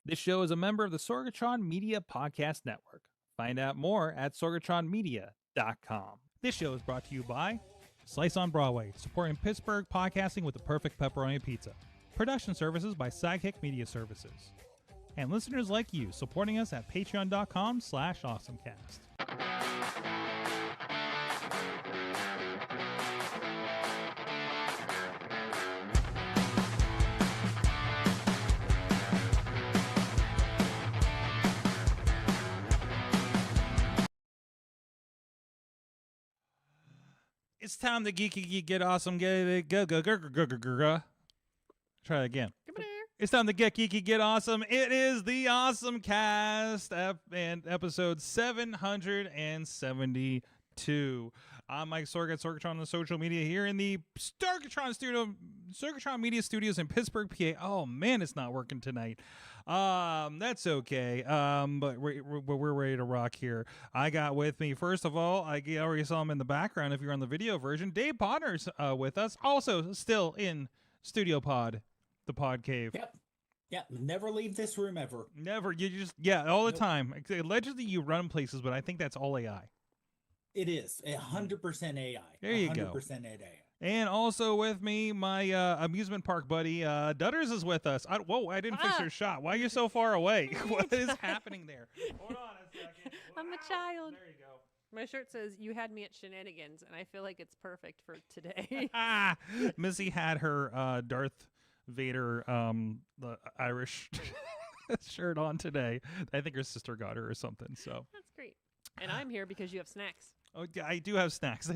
This show is a member of the Sorgatron Media Podcast Network. Find out more at sorgatronmedia.com. This show is brought to you by Slice on Broadway, supporting Pittsburgh podcasting with the perfect pepperoni pizza. Production services by Sidekick Media Services. And listeners like you, supporting us at patreon.com/awesomecast. It's time to geeky get awesome, get it, go. Try it again. It's time to get geeky, get awesome. It is the AwesomeCast and episode 772. I'm Mike Sorgat, Sorgatron on the social media here in the Sorgatron Media Studios in Pittsburgh, PA. Oh man, it's not working tonight. That's okay. But we're ready to rock here. I got with me, first of all, I already saw him in the background. If you're on the video version, Dave Potter's with us, also still in Studio Pod, the Pod Cave. Yep. Never leave this room ever. Never. You just all the time. Allegedly, you run places, but I think that's all AI. It is 100% AI. There you go. 100% AI. And also with me, my amusement park buddy, Dutters is with us. I didn't fix your shot. Why are you so far away? What is happening there? Hold on a second. I'm a child. There you go. My shirt says, "You had me at shenanigans," and I feel like it's perfect for today. Missy had her Darth Vader, the Irish shirt on today. I think her sister got her or something. So That's great. And I'm here because you have snacks. Oh, I do have snacks.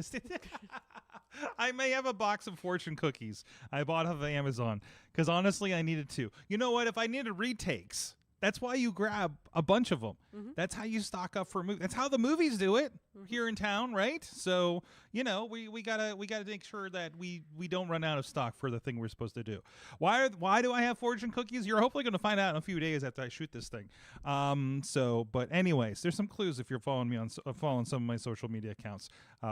I may have a box of fortune cookies I bought off of Amazon because honestly, I needed to. You know what? If I needed retakes, that's why you grab a bunch of them. Mm-hmm. That's how you stock up for movies. That's how the movies do it here in town, right? So we gotta make sure that we don't run out of stock for the thing we're supposed to do. Why do I have fortune cookies? You're hopefully going to find out in a few days after I shoot this thing. But anyways, there's some clues if you're following me on following some of my social media accounts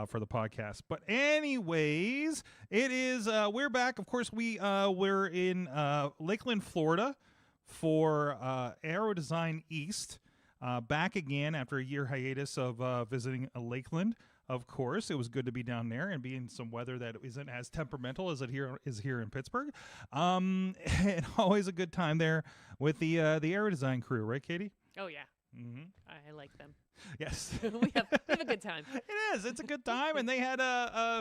for the podcast. But anyways, it is we're back. Of course, we're in Lakeland, Florida, for Aero Design East, back again after a year hiatus of visiting Lakeland. Of course, it was good to be down there and be in some weather that isn't as temperamental as it is here in Pittsburgh. And always a good time there with the Aero Design crew, right, Katie? Oh yeah, mm-hmm. I like them. Yes, we have a good time. It is. It's a good time, and they had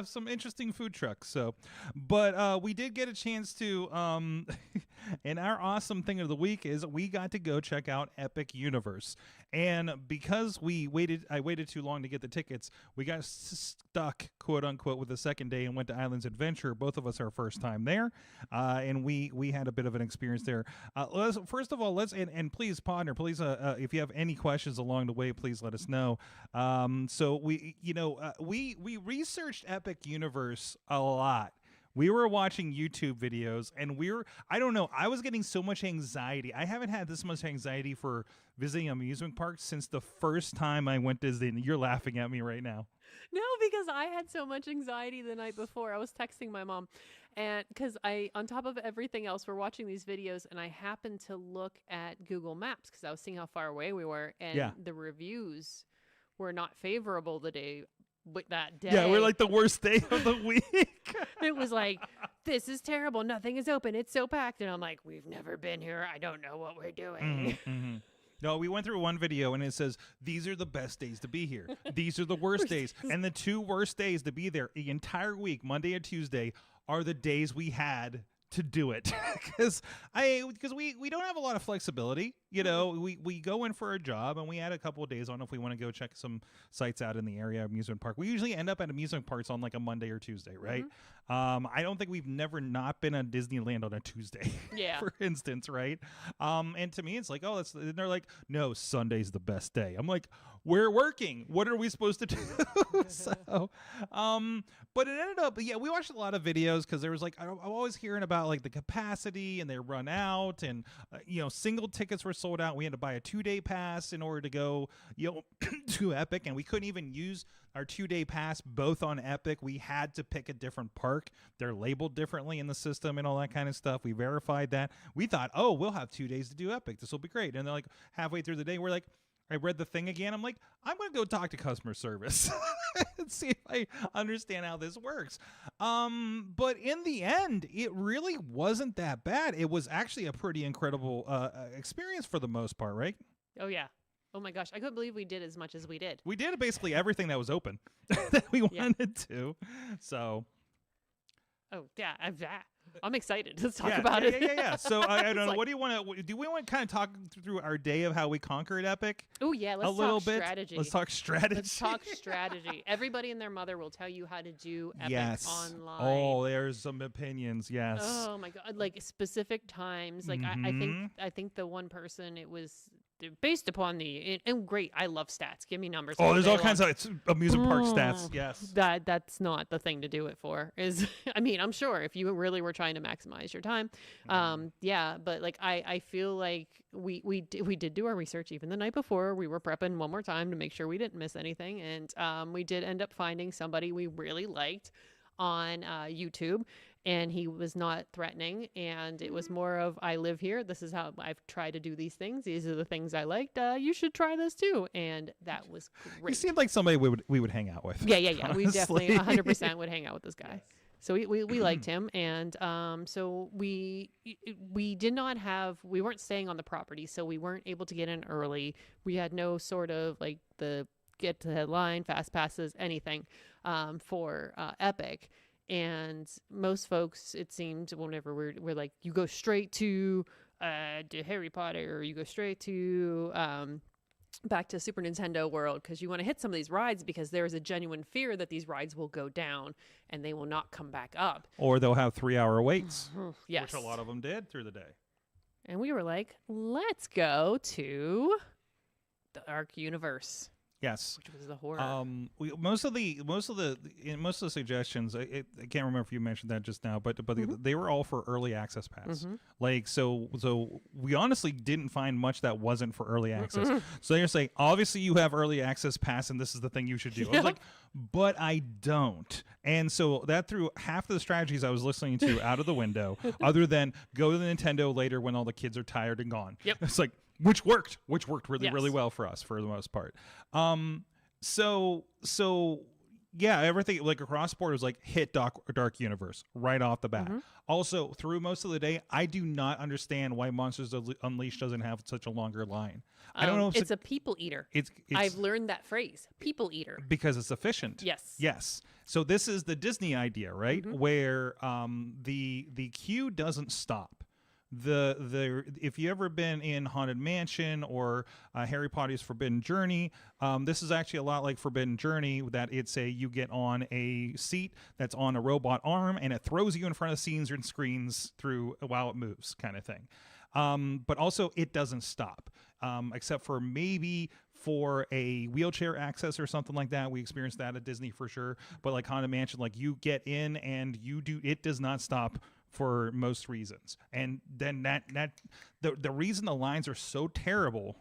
some interesting food trucks. So, but we did get a chance to. And our awesome thing of the week is we got to go check out Epic Universe, and because I waited too long to get the tickets. We got stuck, quote unquote, with the second day and went to Islands Adventure. Both of us our first time there, and we had a bit of an experience there. First of all, and please, partner, please, if you have any questions along the way, please let us know. So we researched Epic Universe a lot. We were watching YouTube videos, and I don't know, I was getting so much anxiety. I haven't had this much anxiety for visiting amusement parks since the first time I went to Disney. You're laughing at me right now. No, because I had so much anxiety the night before. I was texting my mom, and because on top of everything else, we're watching these videos, and I happened to look at Google Maps because I was seeing how far away we were, and the reviews were not favorable that day. Yeah, we're like the worst day of the week. It was like, this is terrible. Nothing is open. It's so packed. And I'm like, we've never been here. I don't know what we're doing. Mm-hmm. No, we went through one video and it says, these are the best days to be here. These are the worst days. And the two worst days to be there the entire week, Monday and Tuesday, are the days we had to do it. Because we don't have a lot of flexibility. You know, we go in for a job and we add a couple of days on if we want to go check some sites out in the area amusement park. We usually end up at amusement parks on like a Monday or Tuesday, right? I don't think we've never not been at Disneyland on a Tuesday, for instance, right? And to me, it's like, and they're like, no, Sunday's the best day. I'm like, we're working. What are we supposed to do? So, but it ended up, we watched a lot of videos because there was like, I'm always hearing about like the capacity and they run out and, single tickets were sold out. We had to buy a 2-day pass in order to go, to Epic, and we couldn't even use our 2-day pass both on Epic. We had to pick a different park work. They're labeled differently in the system and all that kind of stuff. We verified that. We thought, oh, we'll have 2 days to do Epic. This will be great. And they're like, halfway through the day, we're like, I read the thing again. I'm like, I'm going to go talk to customer service and see if I understand how this works. But in the end, it really wasn't that bad. It was actually a pretty incredible experience for the most part, right? Oh, yeah. Oh, my gosh. I couldn't believe we did as much as we did. We did basically everything that was open that we wanted to. So. Oh, yeah. I'm excited. Let's talk about it. Yeah. So I don't know. Like, What do you want to? Do we want to kind of talk through our day of how we conquered Epic? oh, yeah. Let's a little talk bit. strategy. Let's talk strategy. Let's talk strategy. Everybody and their mother will tell you how to do Epic online. Oh, there's some opinions. Yes. Oh my God! Like specific times. Like I think the one person it was based upon and great. I love stats. Give me numbers. Oh, there's all kinds of amusement park stats. Yes. That's not the thing to do it for. Is I mean, I'm sure if you really were trying to maximize your time, yeah. But like I feel like we did do our research even the night before. We were prepping one more time to make sure we didn't miss anything, and we did end up finding somebody we really liked on YouTube, and he was not threatening, and it was more of, I live here, this is how I've tried to do these things, these are the things I liked, you should try this too. And that was great. You seemed like somebody we would hang out with. Yeah. Honestly. We definitely 100% would hang out with this guy. So we liked him, and so we did not have, we weren't staying on the property, so we weren't able to get in early. We had no sort of like the get to the headline, fast passes, anything for Epic. And most folks, it seemed, whenever we're like, you go straight to Harry Potter, or you go straight to back to Super Nintendo World, because you want to hit some of these rides, because there is a genuine fear that these rides will go down and they will not come back up. Or they'll have 3-hour waits. Yes. Which a lot of them did through the day. And we were like, let's go to the Arc Universe. Yes. Which was the horror. Most of the suggestions, I can't remember if you mentioned that just now, but they were all for early access pass. Like so we honestly didn't find much that wasn't for early access. So you're saying obviously you have early access pass and this is the thing you should do. I was like, but I don't. And so that threw half of the strategies I was listening to out of the window, other than go to the Nintendo later when all the kids are tired and gone. Yep. It's like, which worked really well for us for the most part. So yeah, everything like across the board was like hit Dark Universe right off the bat. Also, through most of the day, I do not understand why Monsters Unleashed doesn't have such a longer line. I don't know if it's a people eater. I've learned that phrase, people eater, because it's efficient. Yes. So this is the Disney idea, right? Where the queue doesn't stop. If you ever been in Haunted Mansion or Harry Potter's Forbidden Journey, this is actually a lot like Forbidden Journey, that you get on a seat that's on a robot arm and it throws you in front of scenes and screens through while it moves, kind of thing. But also it doesn't stop, except for maybe for a wheelchair access or something like that. We experienced that at Disney for sure. But like Haunted Mansion, like you get in and it does not stop for most reasons. And then the reason the lines are so terrible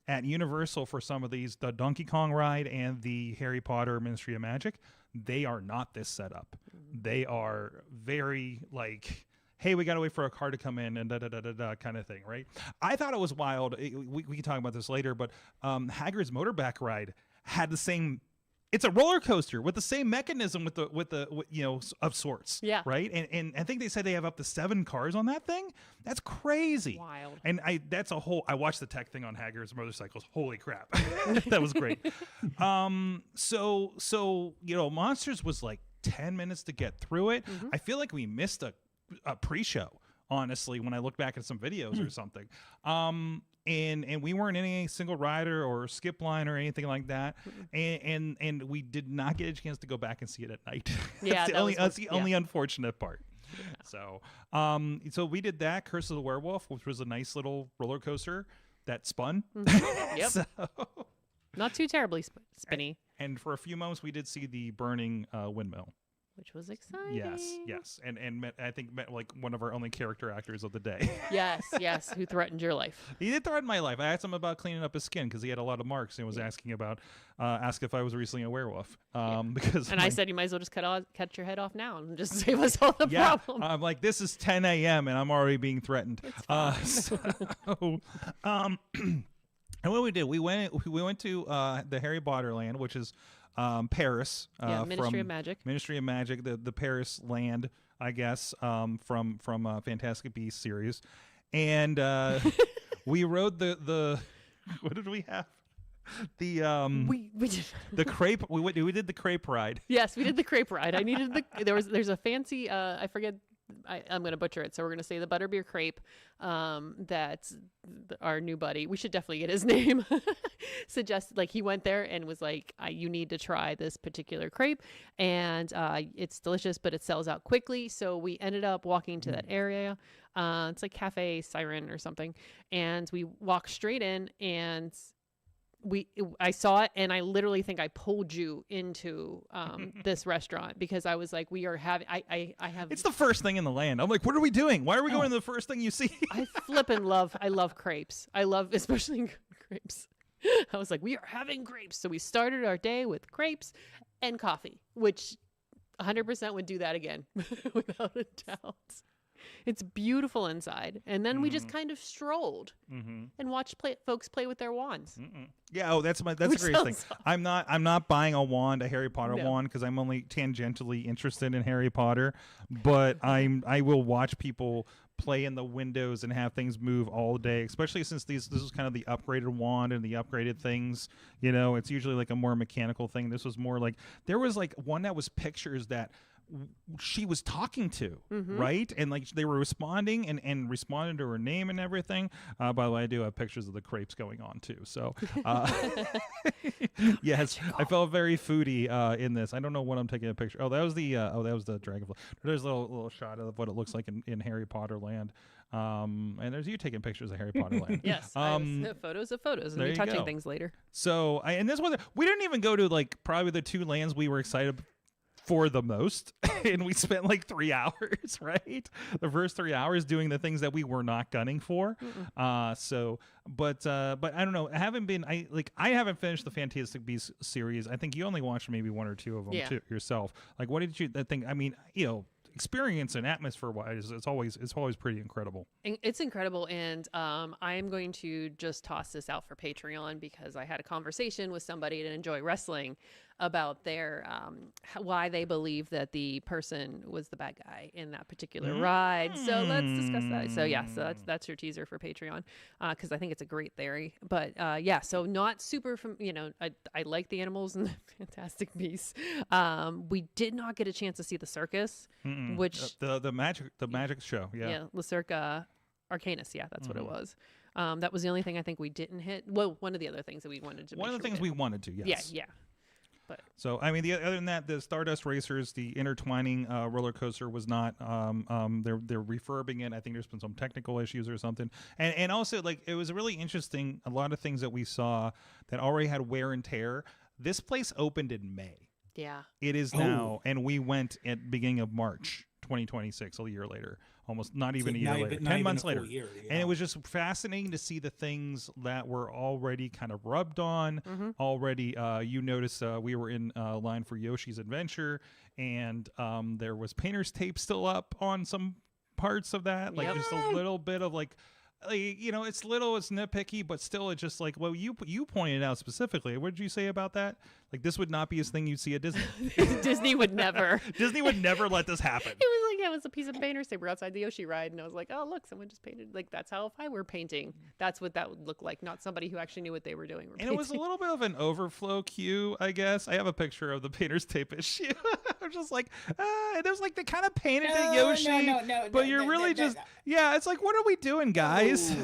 at Universal for some of these, the Donkey Kong ride and the Harry Potter Ministry of Magic, they are not this setup. They are very like, hey, we got to wait for a car to come in and da kind of thing, right? I thought it was wild. We can talk about this later, but Hagrid's Motorbike ride had the same. It's a roller coaster with the same mechanism with the of sorts. Yeah. Right. And I think they said they have up to 7 cars on that thing. That's crazy. Wild. And I watched the tech thing on Hagrid's motorcycles. Holy crap. That was great. So Monsters was like 10 minutes to get through it. I feel like we missed a pre-show, honestly, when I look back at some videos or something. And we weren't in any single rider or skip line or anything like that. And we did not get a chance to go back and see it at night. Yeah, that's the only unfortunate part. Yeah. So we did that, Curse of the Werewolf, which was a nice little roller coaster that spun. Yep. Not too terribly spinny. And for a few moments, we did see the burning windmill. which was exciting. Yes, and I think met like one of our only character actors of the day. Yes, who threatened your life. He did threaten my life. I asked him about cleaning up his skin because he had a lot of marks and was asking about ask if I was recently a werewolf. Because I said you might as well just cut your head off now and just save us all the problem. I'm like, this is 10 a.m. and I'm already being threatened. And what we did, we went to the Harry Potter land, which is Paris. Ministry from of Magic. Ministry of Magic, the Paris land, I guess, from Fantastic Beasts series, and we rode the what did we have? We did the crepe. We did the crepe ride. Yes, we did the crepe ride. I needed there's a fancy I forget. I'm going to butcher it, so we're going to say the butterbeer crepe. That's our new buddy. We should definitely get his name. Suggested, like, he went there and was like, you need to try this particular crepe, and it's delicious, but it sells out quickly. So we ended up walking to that area. It's like Cafe Siren or something, and we walked straight in, and I saw it, and I literally think I pulled you into this restaurant because I was like, we are having, I have. It's the first thing in the land. I'm like, what are we doing? Why are we going to the first thing you see? I love crepes. I love, especially crepes. I was like, we are having crepes. So we started our day with crepes and coffee, which 100% would do that again without a doubt. It's beautiful inside. And then we just kind of strolled and watched folks play with their wands. Yeah, that's the greatest thing. Awesome. I'm not buying a wand, a Harry Potter wand, because I'm only tangentially interested in Harry Potter. But I will watch people play in the windows and have things move all day, especially since this is kind of the upgraded wand and the upgraded things. You know, it's usually like a more mechanical thing. This was more like, there was like one that was pictures that she was talking to, right? And like they were responding and responding to her name and everything. By the way, I do have pictures of the crepes going on too. So yes, I felt very foodie in this. I don't know what I'm taking a picture. Oh, that was the dragonfly. There's a little shot of what it looks like in Harry Potter land. And there's you taking pictures of Harry Potter land. Yes, photos of photos and me touching things later. So and this one, we didn't even go to like probably the two lands we were excited for the most, and we spent like 3 hours, right? The first 3 hours doing the things that we were not gunning for. But I don't know. I haven't finished the Fantastic Beasts series. I think you only watched maybe one or two of them too yourself. Like, what did you think? I mean, experience and atmosphere wise, it's always pretty incredible. It's incredible, and I am going to just toss this out for Patreon because I had a conversation with somebody that enjoy wrestling about their why they believe that the person was the bad guy in that particular ride. So let's discuss that. So that's your teaser for Patreon because I think it's a great theory. But so not super from I like the animals and the Fantastic Beasts. We did not get a chance to see the circus, which the magic show. Yeah, La Circa Arcanus. Yeah, that's what it was. That was the only thing I think we didn't hit. Well, one of the other things that we wanted to. One of the things we wanted to. Yes. Yeah. But. So I mean, other than that, the Stardust Racers, the intertwining roller coaster was not. They're refurbing it. I think there's been some technical issues or something, and also like it was really interesting. A lot of things that we saw that already had wear and tear. This place opened in May. Yeah, it is now, and we went at beginning of March 2026, a year later. Almost not even a year later, 10 months later. And it was just fascinating to see the things that were already kind of rubbed on. Already, you noticed we were in line for Yoshi's Adventure, and there was painter's tape still up on some parts of that. Like just a little bit of like, it's nitpicky, but still it's just like, well, you pointed out specifically. What did you say about that? Like this would not be a thing you'd see at Disney. Disney would never. Disney would never let this happen. It was a piece of painter's tape. We're outside the Yoshi ride, and I was like, oh, look, someone just painted. Like, that's how if I were painting, that's what that would look like, not somebody who actually knew what they were doing. And it was a little bit of an overflow cue, I guess. I have a picture of the painter's tape issue. I'm just like, it was like they kind of painted it Yoshi. But you're really just, it's like, what are we doing, guys?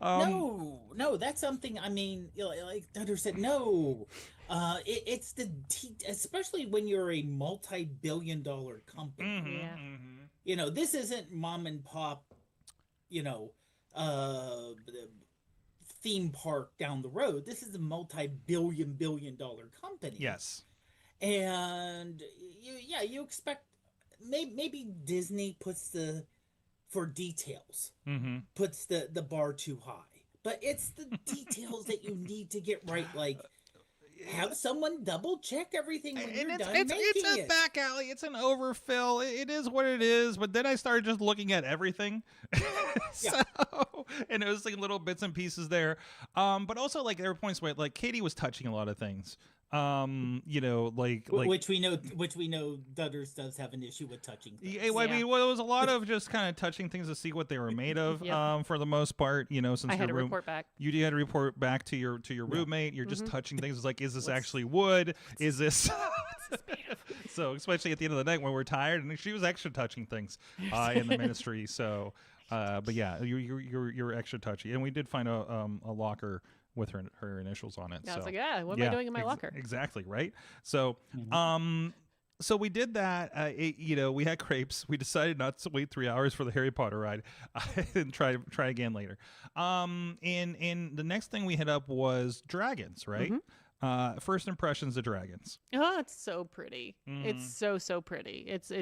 No, that's something, I mean, like Thunder said, no. It's especially when you're a multi-billion-dollar company. This isn't mom and pop, theme park down the road. This is a multi-billion-dollar company. Yes. and you expect maybe Disney puts for details, puts the bar too high, but it's the details that you need to get right, like have someone double check everything when you're done making it. It's a back alley. It's an overfill. It is what it is. But then I started just looking at everything. And it was like little bits and pieces there. But also like there were points where like Katie was touching a lot of things. Which we know Dudders does have an issue with touching things. Yeah, well, I mean, it was a lot of just kind of touching things to see what they were made of. For the most part, since I had to report back. You had to report back to your roommate. You're just touching things. It's like, is this actually wood? Is this? So especially at the end of the night when we're tired, and she was extra touching things in the ministry. So, but yeah, you're extra touchy, and we did find a locker with her initials on it. Yeah, I was like, what am I doing in my locker? Exactly, right? So, so we did that. We had crepes. We decided not to wait 3 hours for the Harry Potter ride and try again later. And the next thing we hit up was dragons, right? First impressions of dragons. Oh, it's so pretty. It's so pretty. It's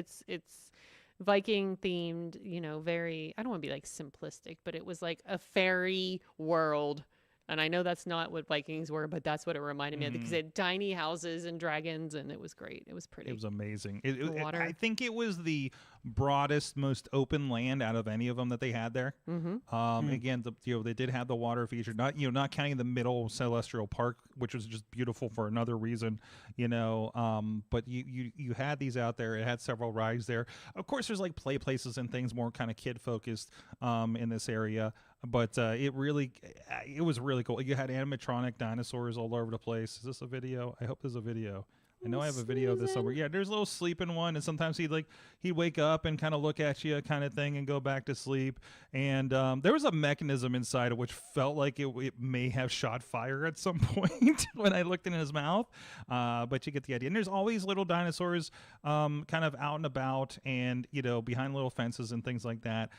Viking themed, very, I don't want to be like simplistic, but it was like a fairy world. And I know that's not what Vikings were, but that's what it reminded me of, because it had tiny houses and dragons, and it was great. It was pretty. It was amazing. I think it was the broadest, most open land out of any of them that they had there. Again, they did have the water feature, not counting the middle Celestial Park, which was just beautiful for another reason, but you had these out there. It had several rides there. Of course, there's like play places and things more kind of kid focused in this area. But it was really cool. You had animatronic dinosaurs all over the place. Is this a video? I hope there's a video. I know I have a video of this somewhere. Yeah, there's a little sleeping one, and sometimes he'd wake up and kind of look at you, kind of thing, and go back to sleep. And there was a mechanism inside of which felt like it may have shot fire at some point when I looked in his mouth. But you get the idea. And there's always little dinosaurs kind of out and about, and behind little fences and things like that.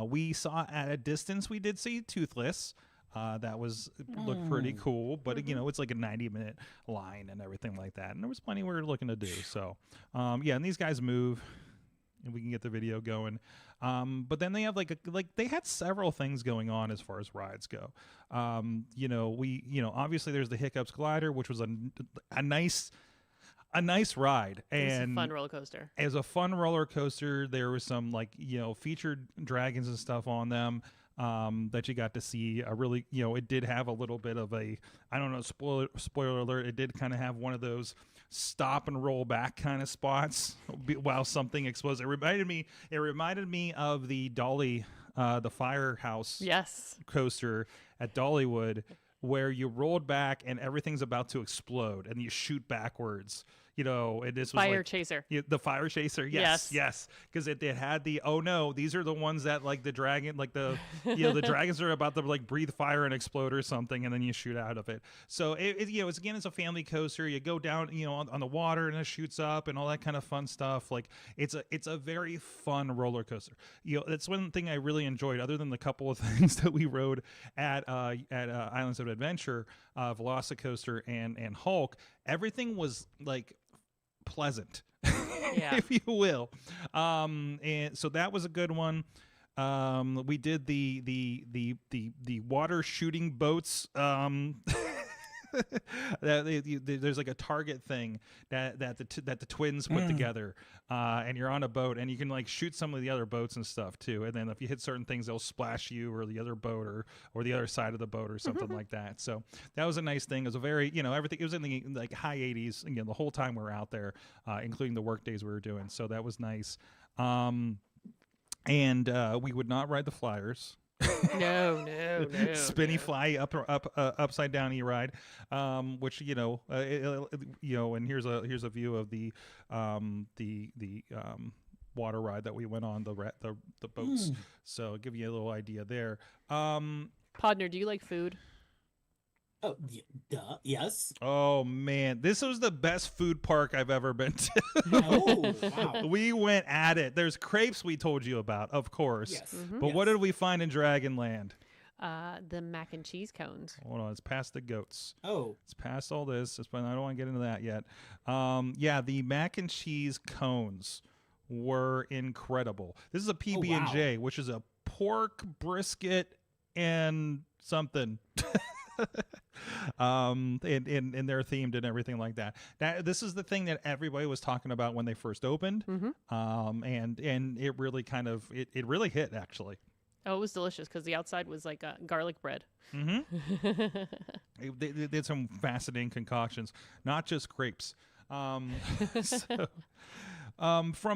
We saw at a distance. We did see Toothless. That looked pretty cool, but it's like a 90-minute line and everything like that, and there was plenty we were looking to do. So, and these guys move, and we can get the video going. But then they have they had several things going on as far as rides go. Obviously there's the Hiccups glider, which was a nice ride, and it was a fun roller coaster. It was a fun roller coaster. There was some featured dragons and stuff on them. That you got to see. Really, it did have a little bit of a, I don't know, spoiler alert, it did kind of have one of those stop and roll back kind of spots while something explodes. It reminded me of the Dolly, the Firehouse coaster at Dollywood, where you rolled back and everything's about to explode and you shoot backwards. And this was Fire Chaser. The Fire Chaser, yes, because it had the, oh no, these are the ones that the dragon, the dragons are about to breathe fire and explode or something, and then you shoot out of it. So it's a family coaster. You go down, on the water, and it shoots up and all that kind of fun stuff. It's a very fun roller coaster. That's one thing I really enjoyed, other than the couple of things that we rode at Islands of Adventure, Velocicoaster and Hulk. Everything was pleasant, if you will, and so that was a good one. We did the water shooting boats. There's a target thing that the twins put together, and you're on a boat, and you can shoot some of the other boats and stuff too. And then if you hit certain things, they'll splash you or the other boat or the other side of the boat or something like that. So that was a nice thing. It was a very everything. It was in the high 80s again the whole time we were out there, including the work days we were doing. So that was nice. And we would not ride the flyers. No. Spinny fly upside down ride, which and here's a view of the water ride that we went on, the boats. So I'll give you a little idea there. Podner, do you like food? Oh, duh, yes. Oh man, this was the best food park I've ever been to. Oh, wow. We went at it. There's crepes we told you about, of course. Yes. But what did we find in Dragonland? the mac and cheese cones. Hold on, it's past the goats. Oh, It's past all this. I don't want to get into that yet. Yeah, the mac and cheese cones were incredible. This is a PB&J, which is a pork brisket and something. And they're themed and everything like that. This is the thing that everybody was talking about when they first opened. And it really it really hit, actually. Oh, it was delicious because the outside was like garlic bread. They did some fascinating concoctions, not just crepes. From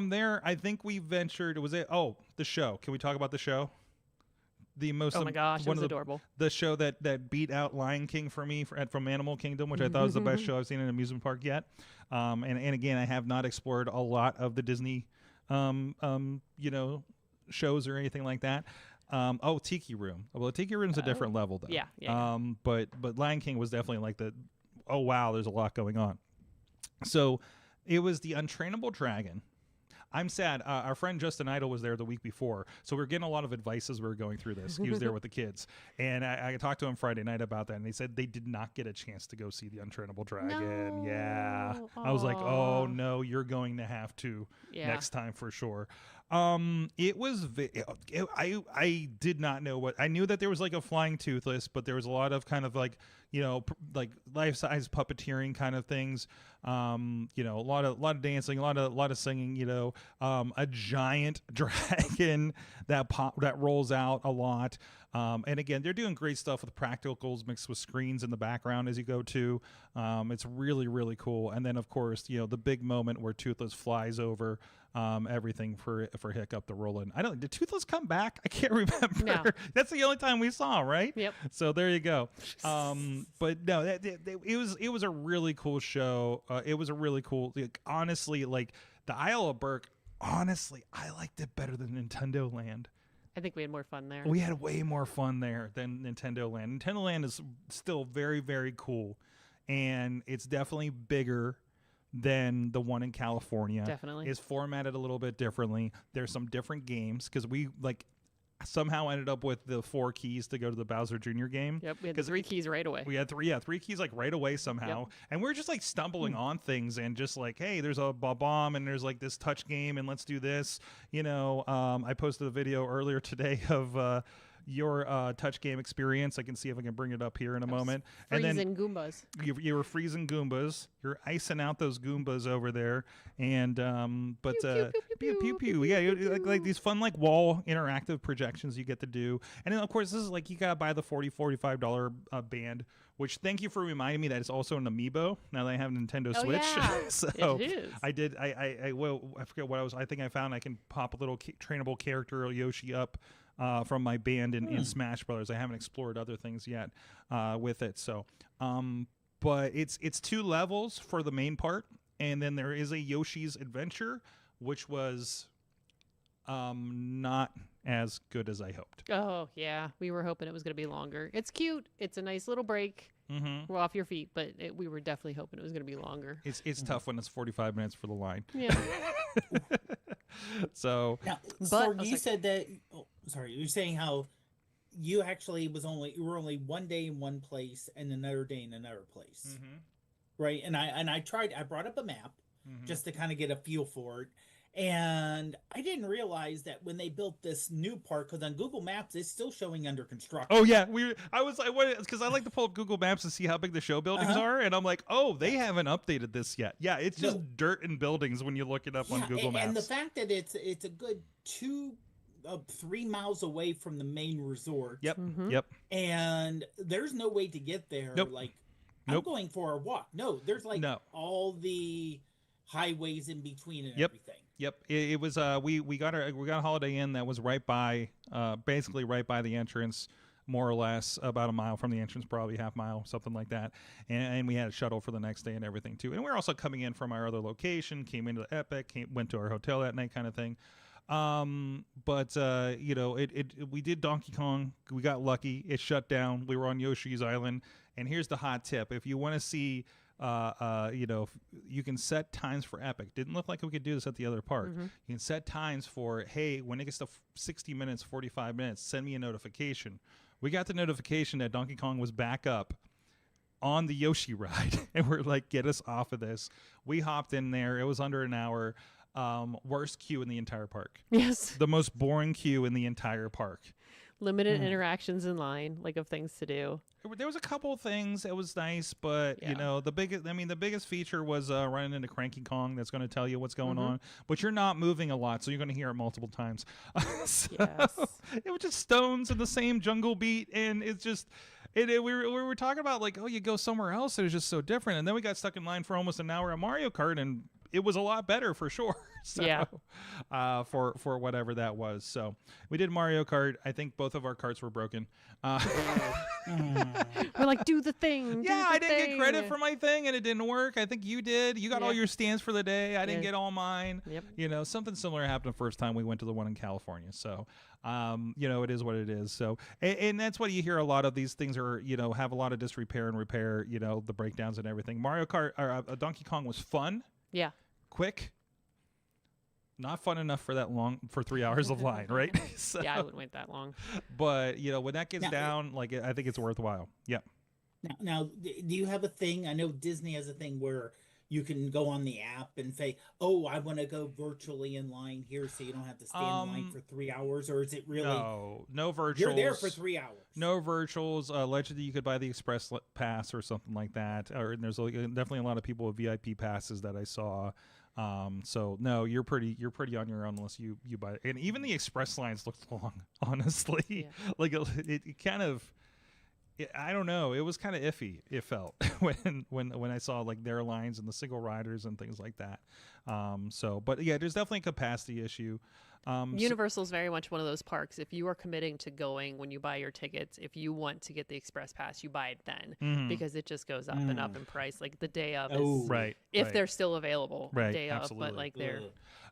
there, I think we ventured. The show. Can we talk about the show? Oh my gosh, it was adorable. The show that beat out Lion King for me from Animal Kingdom, which I thought was the best show I've seen in an amusement park yet. And again, I have not explored a lot of the Disney, shows or anything like that. Tiki Room. Well, Tiki Room's a different level though. Yeah. But Lion King was definitely like oh wow, there's a lot going on. So it was the Untrainable Dragon. I'm sad. Our friend Justin Idle was there the week before, so we were getting a lot of advice as we were going through this. He was there with the kids, and I talked to him Friday night about that, and they said they did not get a chance to go see the Untrainable Dragon. No. Yeah, Aww. I was like, oh no, you're going to have to next time for sure. It was. I did not know what I knew that there was like a flying toothless, but there was a lot of kind of like like life-size puppeteering kind of things. A lot of dancing, a lot of singing. A giant dragon that rolls out a lot. And again, they're doing great stuff with practicals mixed with screens in the background as you go to. It's really, really cool. And then of course, the big moment where Toothless flies over everything for Hiccup to roll in. Did Toothless come back? I can't remember. No. That's the only time we saw, right? Yep. So there you go. But no, it was a really cool show. It was a really cool, honestly, like the Isle of Berk. Honestly, I liked it better than Nintendo Land. I think we had more fun there. We had way more fun there than Nintendo Land. Nintendo Land is still very, very cool, and it's definitely bigger than the one in California. Definitely. It's formatted a little bit differently. There's some different games because we somehow ended up with the 4 keys to go to the Bowser Jr. game. Yep, we had the 3 keys right away. We had 3 keys like right away somehow. Yep. And we're just like stumbling on things and just like, hey, there's a bomb and there's like this touch game and let's do this. I posted a video earlier today of your touch game experience. I can see if I can bring it up here in a moment. Freezing Goombas. You were freezing Goombas. You're icing out those Goombas over there. And pew pew pew. Yeah, like these fun like wall interactive projections you get to do. And then of course this is like you gotta buy the $45 band. Which thank you for reminding me that it's also an amiibo now that I have a Nintendo Switch. Yeah. So it is. I did. I forget what I was. I think I found I can pop a little trainable character Yoshi up from my band in Smash Brothers. I haven't explored other things yet with it. So, but it's 2 levels for the main part, and then there is a Yoshi's Adventure, which was not as good as I hoped. Oh yeah, we were hoping it was going to be longer. It's cute. It's a nice little break. We're off your feet, but we were definitely hoping it was going to be longer. It's tough when it's 45 minutes for the line. Yeah. So, now, But you said that. Oh, sorry, you're saying how you actually you were only one day in one place and another day in another place, right? And I brought up a map just to kind of get a feel for it. And I didn't realize that when they built this new park, because on Google Maps it's still showing under construction. Oh yeah, I was like, what? Because I like to pull up Google Maps to see how big the show buildings are, and I'm like, oh, they haven't updated this yet. Yeah, it's just dirt and buildings when you look it up on Google Maps. And the fact that it's a good 3 miles away from the main resort. Yep. Yep. And there's no way to get there. Nope. Like I'm going for a walk. No, there's all the highways in between and everything. Yep, it was. We got a Holiday Inn that was right by, basically right by the entrance, more or less about a mile from the entrance, probably half mile, something like that. And we had a shuttle for the next day and everything too. And we were also coming in from our other location, came into the Epic, went to our hotel that night, kind of thing. We did Donkey Kong. We got lucky. It shut down. We were on Yoshi's Island. And here's the hot tip: if you want to see. You can set times for Epic. Didn't look like we could do this at the other park. You can set times for, hey, when it gets to 60 minutes, 45 minutes, send me a notification. we got the notification that Donkey Kong was back up on the Yoshi ride, and we're like, get us off of this. We hopped in there. It was under an hour. Worst queue in the entire park. Yes. The most boring queue in the entire park. Limited interactions in line, like of things to do. There was a couple of things that was nice, but you know, the biggest feature was running into Cranky Kong. That's going to tell you what's going on, but you're not moving a lot, so you're going to hear it multiple times. So it was just stones in the same jungle beat, and it's just. We were talking about like, oh, you go somewhere else, it was just so different, and then we got stuck in line for almost an hour at Mario Kart, and it was a lot better for sure. So, for whatever that was. So we did Mario Kart. I think both of our carts were broken. We're like, do the thing. I didn't get credit for my thing, and it didn't work. I think you did. You got all your stands for the day. I didn't get all mine. Yep. You know, something similar happened the first time we went to the one in California. So, you know, it is what it is. So, and that's what you hear. A lot of these things are, you know, have a lot of disrepair and repair. You know, the breakdowns and everything. Mario Kart or Donkey Kong was fun. Yeah. Quick. Not fun enough for that long, for 3 hours of line, right? So, I wouldn't wait that long. But, you know, when that gets down, like, I think it's worthwhile. Yeah. Now, do you have a thing? I know Disney has a thing where you can go on the app and say, oh, I want to go virtually in line here so you don't have to stand in line for 3 hours, or is it really? No virtuals. You're there for 3 hours. No virtuals. Allegedly, you could buy the express pass or something like that. Or there's definitely a lot of people with VIP passes that I saw. So no, you're pretty on your own unless you buy it. And even the express lines looked long, honestly. Like it kind of, I don't know. It was kind of iffy. It felt when I saw like their lines and the single riders and things like that. So, but yeah, there's definitely a capacity issue. Universal is very much one of those parks. If you are committing to going when you buy your tickets, if you want to get the express pass, you buy it then because it just goes up and up in price. Like the day of, if they're still available, day of. But like they're,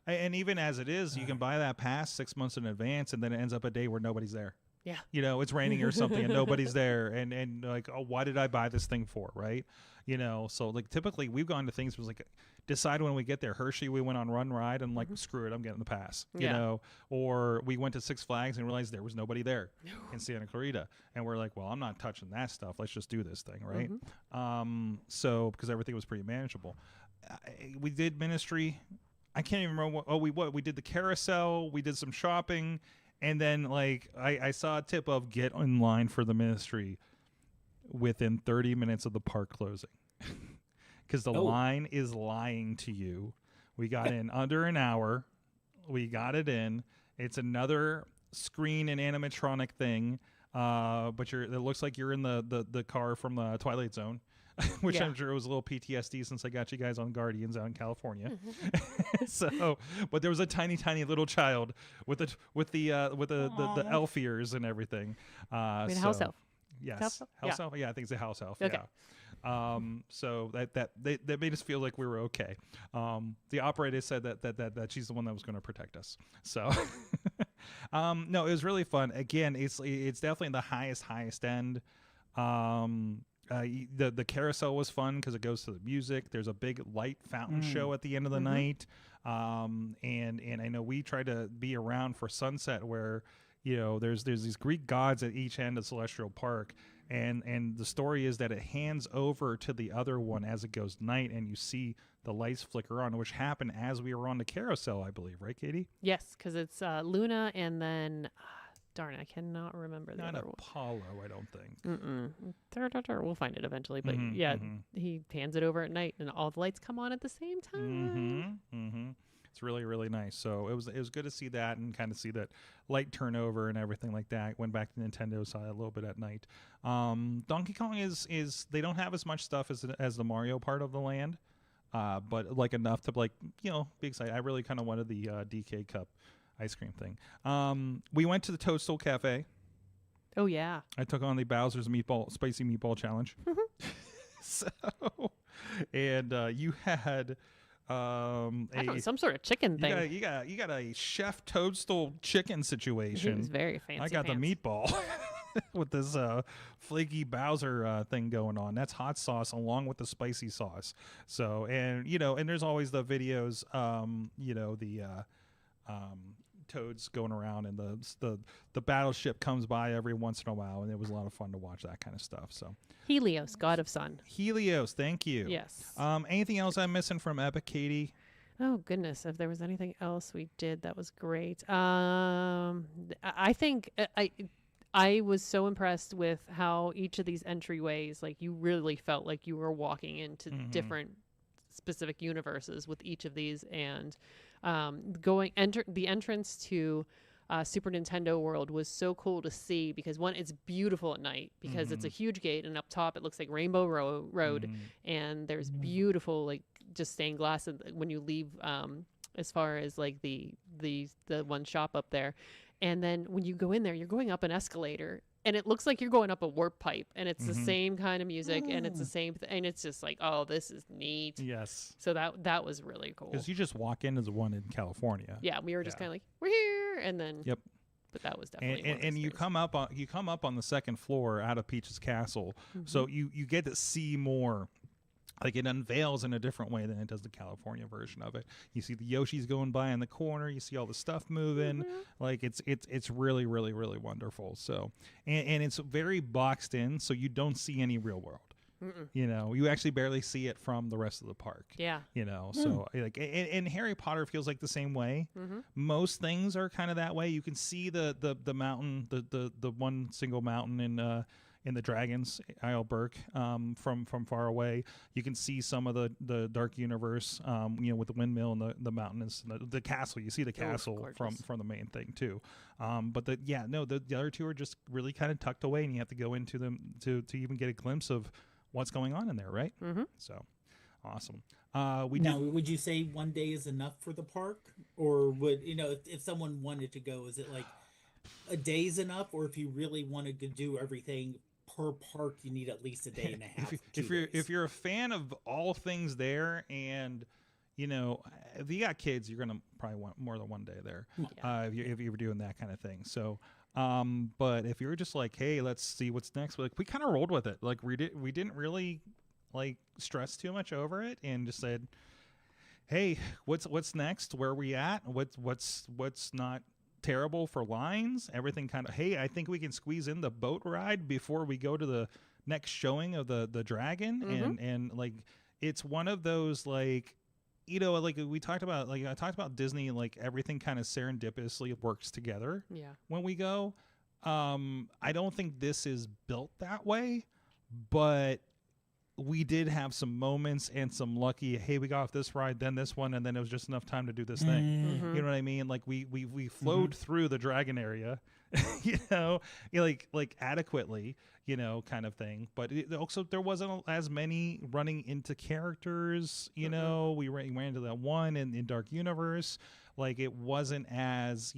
and even as it is, you can buy that pass 6 months in advance, and then it ends up a day where nobody's there. Yeah, you know, it's raining or something, and nobody's there, and like, oh, why did I buy this thing for, right? You know, so like typically we've gone to things was like decide when we get there. Hershey, we went on Run Ride and like screw it, I'm getting the pass. You know, or we went to Six Flags and realized there was nobody there in Santa Clarita, and we're like, well, I'm not touching that stuff. Let's just do this thing, right? So because everything was pretty manageable, we did Ministry. I can't even remember what we did the carousel. We did some shopping. And then, like, I saw a tip of get in line for the Ministry within 30 minutes of the park closing. Because the line is lying to you. We got in under an hour. We got it in. It's another screen and animatronic thing. But it looks like you're in the car from the Twilight Zone. Which I'm sure was a little PTSD since I got you guys on Guardians out in California. So, but there was a tiny little child with the elf ears and everything. House elf. Yes, house elf. Yeah, I think it's a house elf. Okay. Yeah. So that made us feel like we were okay. The operator said that she's the one that was going to protect us. So, no, it was really fun. Again, it's definitely the highest end. The carousel was fun because it goes to the music. There's a big light fountain show at the end of the night. And I know we try to be around for sunset where, you know, there's these Greek gods at each end of Celestial Park. And the story is that it hands over to the other one as it goes night, and you see the lights flicker on, which happened as we were on the carousel, I believe. Right, Katie? Yes, because it's Luna and then... darn, I cannot remember the Not other Apollo, I don't think. We'll find it eventually. But he hands it over at night, and all the lights come on at the same time. It's really, really nice. So it was good to see that and kind of see that light turnover and everything like that. Went back to Nintendo, saw it a little bit at night. Donkey Kong is they don't have as much stuff as the Mario part of the land, but like enough to like, you know, be excited. I really kind of wanted the DK Cup ice cream thing. We went to the Toadstool Cafe. Oh yeah. I took on the Bowser's spicy meatball challenge. So, and you had I thought some sort of chicken thing. You got a Chef Toadstool chicken situation. It was very fancy. I got the meatball with this flaky Bowser thing going on. That's hot sauce along with the spicy sauce. So, and you know, and there's always the videos. You know, the toads going around, and the battleship comes by every once in a while, and it was a lot of fun to watch that kind of stuff. So Helios, god of sun. Helios, thank you. Yes. Anything else I'm missing from Epic, Katie? Oh goodness, if there was anything else we did that was great. I think I was so impressed with how each of these entryways, like you really felt like you were walking into different specific universes with each of these, and the entrance to Super Nintendo World was so cool to see because one, it's beautiful at night because it's a huge gate, and up top it looks like Rainbow Road, and there's beautiful like just stained glass when you leave, as far as like the one shop up there. And then when you go in there, you're going up an escalator, and it looks like you're going up a warp pipe, and it's the same kind of music, and it's the same, and it's just like, oh, this is neat. Yes. So that was really cool. Because you just walk into the one in California. Yeah, we were just kind of like, we're here, and then. Yep. But that was definitely. And you come up on the second floor out of Peach's castle, so you get to see more. Like it unveils in a different way than it does the California version of it. You see the Yoshis going by in the corner. You see all the stuff moving. Like it's really, really, really wonderful. So and it's very boxed in, so you don't see any real world. You know, you actually barely see it from the rest of the park. Yeah. You know, so like, and Harry Potter feels like the same way. Most things are kind of that way. You can see the mountain, the one single mountain in the Dragons Isle Burke from far away. You can see some of the Dark Universe, you know, with the windmill and the mountains, and the castle. You see the castle from the main thing too. But the other two are just really kind of tucked away, and you have to go into them to even get a glimpse of what's going on in there, right? So awesome. Would you say one day is enough for the park, or would if someone wanted to go, is it like a day's enough, or if you really wanted to do everything per park, you need at least a day and a half? if you're a fan of all things there, and if you got kids, you're gonna probably want more than one day there. If you were doing that kind of thing. So but if you're just like, hey, let's see what's next, like we kind of rolled with it. Like we didn't really like stress too much over it, and just said, hey, what's next, where are we at, what's not terrible for lines, everything kind of, hey, I think we can squeeze in the boat ride before we go to the next showing of the dragon. And like it's one of those, like, like we talked about, like I talked about Disney, like everything kind of serendipitously works together when we go. I don't think this is built that way, but we did have some moments and some lucky, hey, we got off this ride, then this one, and then it was just enough time to do this thing. You know what I mean? Like we flowed through the dragon area, like adequately, kind of thing. But also there wasn't as many running into characters. We ran into that one in Dark Universe. Like it wasn't as,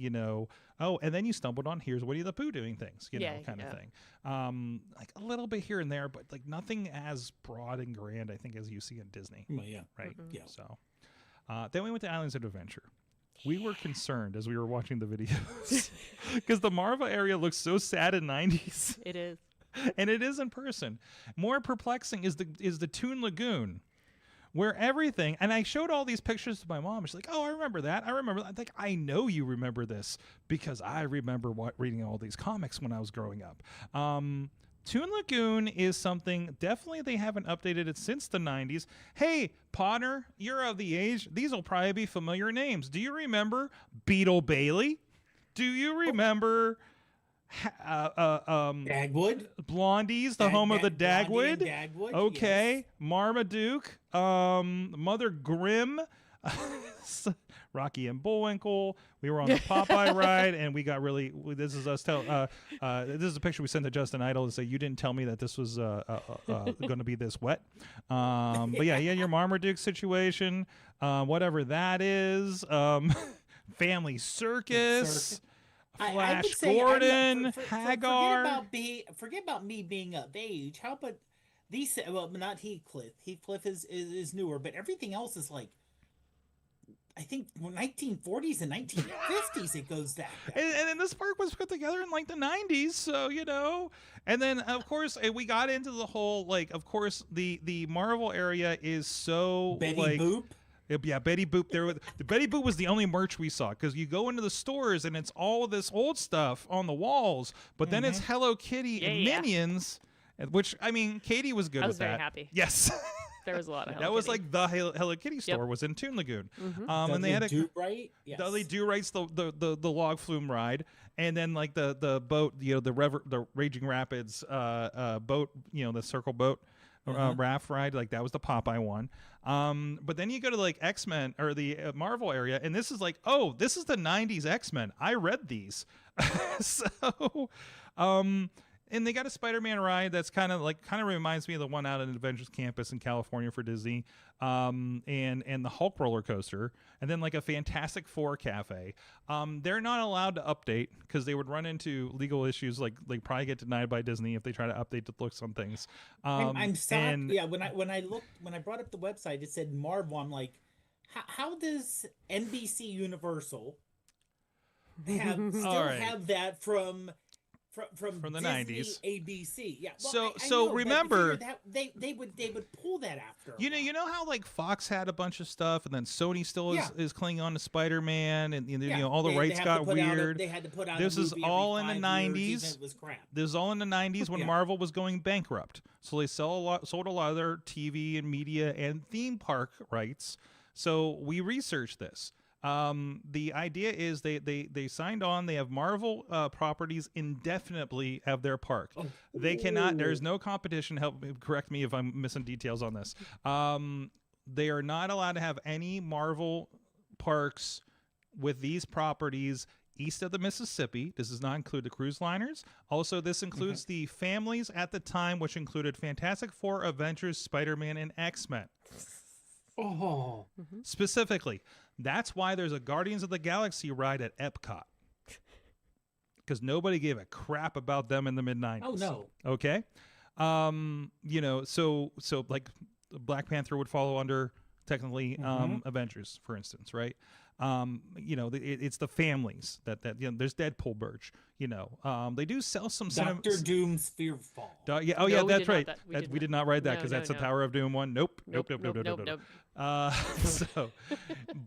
oh, and then you stumbled on here's Winnie the Pooh doing things, kind of thing. Like a little bit here and there, but like nothing as broad and grand, I think, as you see in Disney. Well, yeah. Right. Yeah. So then we went to Islands of Adventure. We were concerned as we were watching the videos because the Marva area looks so sad in 90s. It is. And it is in person. More perplexing is the Toon Lagoon, where everything, and I showed all these pictures to my mom. She's like, oh, I remember that. I remember that. Like, I know you remember this because I remember reading all these comics when I was growing up. Toon Lagoon is something, definitely they haven't updated it since the 90s. Hey, Potter, you're of the age. These will probably be familiar names. Do you remember Beetle Bailey? Do you remember Dagwood? Blondie's, the home of the Dagwood. Dagwood. Okay. Yes. Marmaduke, Mother Grimm, Rocky and Bullwinkle. We were on the Popeye ride, and we got really. This is us this is a picture we sent to Justin Idol to say you didn't tell me that this was going to be this wet. But yeah, your Marmaduke situation, whatever that is. Family Circus. Flash Gordon, Hagar. Forget about me being of age. How about these? Well, not Heathcliff. Heathcliff is newer, but everything else is like, I think 1940s and 1950s. It goes that. And then this park was put together in like the 90s, so And then of course we got into the whole, like, of course the Marvel area is so Betty like. Boop. Yeah, Betty Boop. The Betty Boop was the only merch we saw because you go into the stores and it's all this old stuff on the walls, but then it's Hello Kitty and Minions, which I mean, Katie was good with that. I was very happy. Yes. There was a lot of Hello That was Kitty. like the Hello Kitty store was in Toon Lagoon. And they had Do Right. Yes. Dudley Do Right's the log flume ride, and then like the boat, the Raging Rapids boat, the circle boat raft ride, like that was the Popeye one. But then you go to like X-Men or the Marvel area, and this is like, oh, this is the 90s X-Men. I read these. So and they got a Spider-Man ride that's kind of reminds me of the one out at Adventures Campus in California for Disney, and the Hulk roller coaster, and then like a Fantastic Four cafe. They're not allowed to update because they would run into legal issues, like probably get denied by Disney if they try to update the looks on things. I'm sorry. Yeah, when I brought up the website, it said Marvel. I'm like, how does NBC Universal have that from the Disney, 90s, ABC? Yeah. Well, I so know, remember that they would pull that after. You know how like Fox had a bunch of stuff, and then Sony still is clinging on to Spider-Man, and all the rights got weird. They had to put out. This is all in the 90s. It was crap. This is all in the 90s when Marvel was going bankrupt, so they sold a lot of their TV and media and theme park rights. So we researched this. The idea is they signed on. They have Marvel properties indefinitely of their park. They cannot. There's no competition. Correct me if I'm missing details on this. They are not allowed to have any Marvel parks with these properties east of the Mississippi. This does not include the cruise liners. Also, this includes the families at the time, which included Fantastic Four, Avengers, Spider-Man, and X-Men. Specifically. That's why there's a Guardians of the Galaxy ride at Epcot. Because nobody gave a crap about them in the mid-90s. Oh, no. Okay? So like Black Panther would follow under, technically, Avengers, for instance, right? It's the families that there's Deadpool Birch. They do sell some Doctor Doom's Fearfall. That's right. We did not write that because that's the Tower of Doom one. Nope.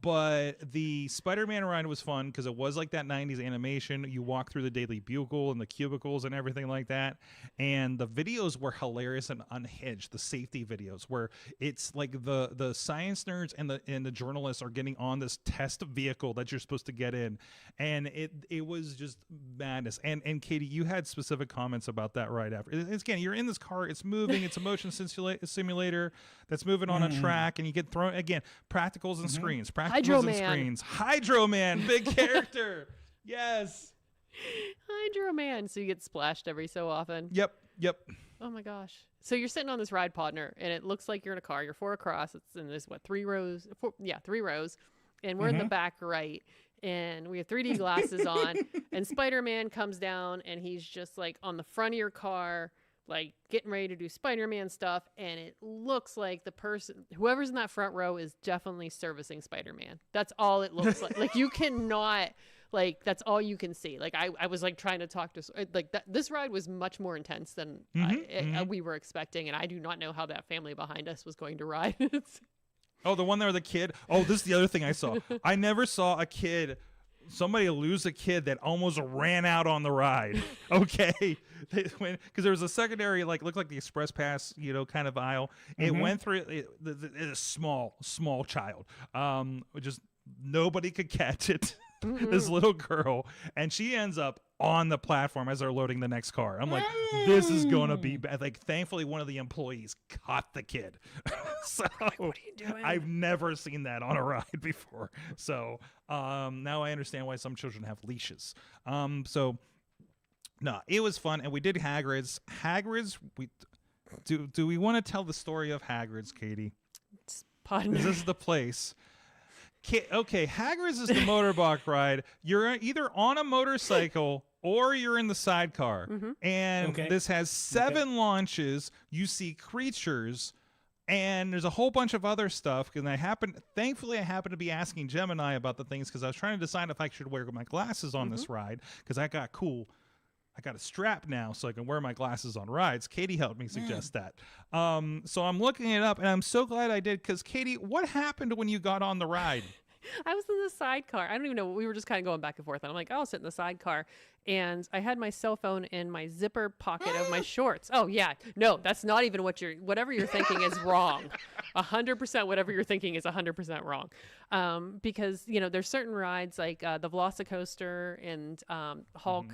But the Spider-Man ride was fun because it was like that 90s animation. You walk through the Daily Bugle and the cubicles and everything like that. And the videos were hilarious and unhinged. The safety videos where it's like the science nerds and the journalists are getting on this test vehicle that you're supposed to get in. And it was just madness. And Katie, you had specific comments about that right after. Again, you're in this car. It's moving. It's a motion simulator that's moving on a track, and you get thrown again. Practicals and screens. Practicals and screens. Hydro Man, big character. Yes. Hydro Man. So you get splashed every so often. Yep. Oh my gosh. So you're sitting on this ride, partner, and it looks like you're in a car. You're four across. It's in this 3 rows. 3 rows, and we're in the back right. And we have 3D glasses on, and Spider-Man comes down, and he's just like on the front of your car, like getting ready to do Spider-Man stuff. And it looks like the person, whoever's in that front row, is definitely servicing Spider-Man. That's all it looks like. Like you cannot, like that's all you can see. Like I was like trying to talk to, like that. This ride was much more intense than we were expecting, and I do not know how that family behind us was going to ride. Oh, the one there, the kid. Oh, this is the other thing I saw. I never saw somebody lose a kid that almost ran out on the ride. Okay. Because there was a secondary, like, looked like the express pass, kind of aisle. It went through a small child. Just nobody could catch it. This little girl, and she ends up on the platform as they're loading the next car. I'm like, this is gonna be bad. Like, thankfully, one of the employees caught the kid. So like, what are you doing? I've never seen that on a ride before. So now I understand why some children have leashes. So no, it was fun, and we did Hagrid's. Do we want to tell the story of Hagrid's, Katie? This is the place. Okay, Hagrid's is the motorbike ride. You're either on a motorcycle or you're in the sidecar. And this has 7 launches. You see creatures, and there's a whole bunch of other stuff. And thankfully, I happened to be asking Gemini about the things because I was trying to decide if I should wear my glasses on this ride because I got cool I got a strap now so I can wear my glasses on rides. Katie helped me suggest that. So I'm looking it up, and I'm so glad I did, because Katie, what happened when you got on the ride? I was in the sidecar. I don't even know. We were just kind of going back and forth. And I'm like, I'll sit in the sidecar. And I had my cell phone in my zipper pocket of my shorts. Oh, yeah. No, that's not even whatever you're thinking is wrong. 100% whatever you're thinking is 100% wrong. Because, there's certain rides like the VelociCoaster and Hulk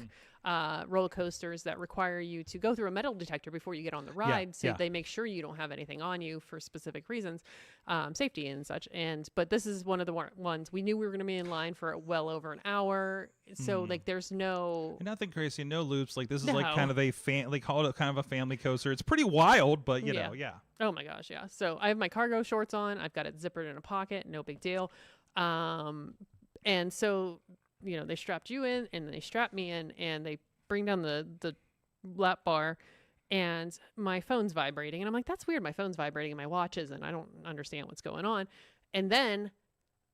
roller coasters that require you to go through a metal detector before you get on the ride. They make sure you don't have anything on you for specific reasons, safety and such. But this is one of the ones we knew we were going to be in line for well over an hour. So there's nothing crazy, no loops. Like this is like kind of they call it kind of a family coaster. It's pretty wild, but you know. Oh my gosh, yeah. So I have my cargo shorts on. I've got it zippered in a pocket. No big deal. And so they strapped you in, and they strapped me in, and they bring down the lap bar, and my phone's vibrating, and I'm like, that's weird. My phone's vibrating, and my watch isn't. I don't understand what's going on. And then